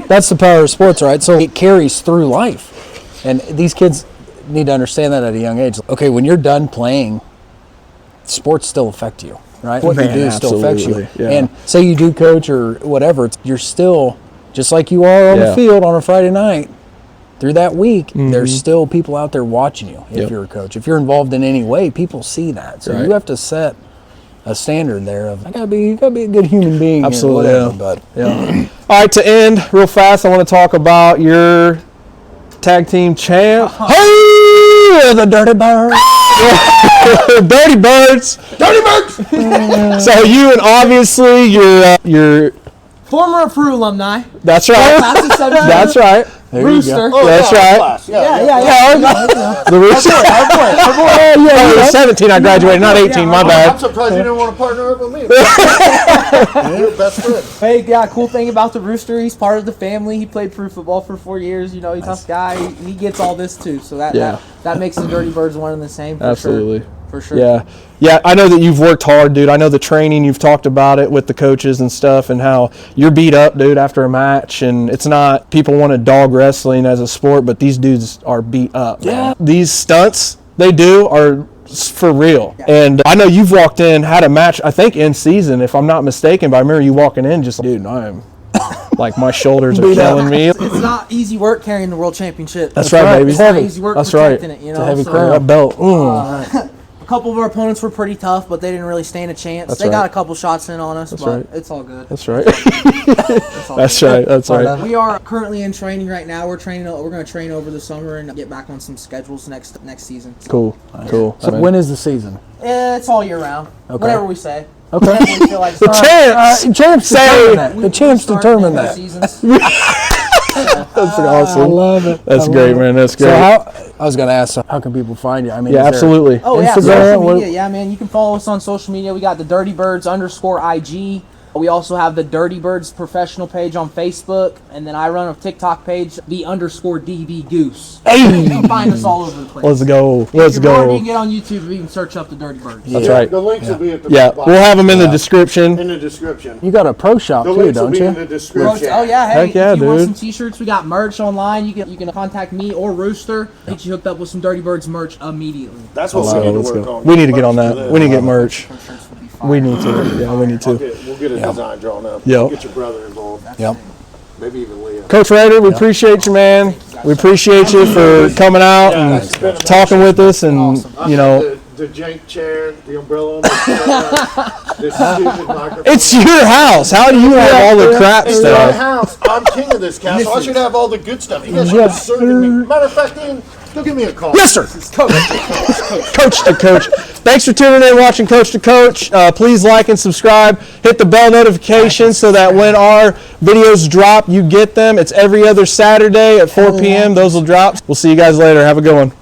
That's the power of sports, right? So it carries through life, and these kids need to understand that at a young age. Okay, when you're done playing, sports still affect you, right? What
Man,
you do still affects you.
absolutely, yeah.
And say you do coach or whatever, you're still just like you are on
Yeah.
the field on a Friday night. Through that week, there's still people out there watching you. If you're a coach, if you're involved in any way, people see that. So
Right.
you have to set a standard there of you gotta be a good human being.
Absolutely,
or whatever.
yeah.
But
All right, to end real fast, I want to talk about your tag team champ.
hey, the Dirty Bird.
Dirty Birds.
Dirty Birds!
So you and obviously your
Former Peru alumni.
that's right.
Class of 17.
That's right.
There you
Rooster.
go.
That's
yeah,
right.
class.
Yeah.
The Rooster. Oh, yeah, 17 I graduated, not 18, my
I'm
bad.
surprised you didn't want to partner up with me. You're best friend.
Hey, yeah, cool thing about the Rooster, he's part of the family. He played Peru football for 4 years. You know, he's a tough guy. He gets all this too. So that makes the Dirty Birds one and the same. For
Absolutely.
Sure. For sure.
Yeah. Yeah, I know that you've worked hard, dude. I know the training, you've talked about it with the coaches and stuff, and how you're beat up, dude, after a match. And it's not, people want to dog wrestling as a sport, but these dudes are beat up.
Yeah.
These stunts they do are for real. And I know you've walked in, had a match, I think in season, if I'm not mistaken, but I remember you walking in just, dude, I'm like, my shoulders are killing me.
It's not easy work carrying the world championship.
That's right, baby.
It's not easy work
That's right.
protecting it, you know.
It's a heavy
so,
crown.
That belt.
a couple of our opponents were pretty tough, but they didn't really stand a chance.
That's
they
right.
got a couple shots in on us, but
right.
it's all good.
That's right.
It's all
That's
good.
right. That's right.
We are currently in training right now. We're training. We're going to train over the summer and get back on some schedules next season. So,
Cool. Cool.
So when is the season?
it's all year round.
Okay.
Whatever we say.
Okay.
Whenever we feel like
The
starting.
champs.
Champs
Say-
determine that.
We-
The champs
we start
determine
next
that.
seasons.
That's awesome.
I love it.
That's
I
great,
love it.
man. That's great.
So I was going to ask, so how can people find you? I mean,
Yeah,
is there-
absolutely.
Oh yeah,
Instagram,
social
what-
media. Yeah, man, you can follow us on social media. We got the Dirty Birds _IG. We also have the Dirty Birds professional page on Facebook, and then I run a TikTok page, the _DB Goose. You can find us all over the place.
Let's go. Let's
If you're bored, you
go.
can get on YouTube. You can search up the Dirty Birds.
That's right.
The links will be at the
Yeah,
bottom.
we'll have them in the description.
in the description.
You got a pro shop
The
too,
links will
don't
be in
you?
the description.
Oh yeah, hey,
Heck yeah,
if you want
dude.
some t-shirts, we got merch online. You can contact me or Rooster. Get you hooked up with some Dirty Birds merch immediately.
That's what
Let's
we
go.
need
Let's
to work
go.
on.
We need to get on
Merch
that.
for
We need to
this.
get merch.
Some shirts would be fire.
We need to. Yeah, we need to.
We'll get a design drawn up.
Yep.
Get your brother involved.
Yep.
Maybe even Leah.
Coach Rader, we appreciate you, man. We appreciate you for coming out and talking with us, and you know,
The jank chair, the umbrella on the chair, this stupid microphone.
it's your house. How do you have all the crap
It's my
stuff?
house. I'm king of this castle. I should have all the good stuff. You guys should have served me. Matter of fact, Ian, go give me a call.
Yes, sir. Coach to Coach. Thanks for tuning in, watching Coach to Coach. Please like and subscribe. Hit the bell notification so that when our videos drop, you get them. It's every other Saturday at 4 p.m. Those will drop. We'll see you guys later. Have a good one.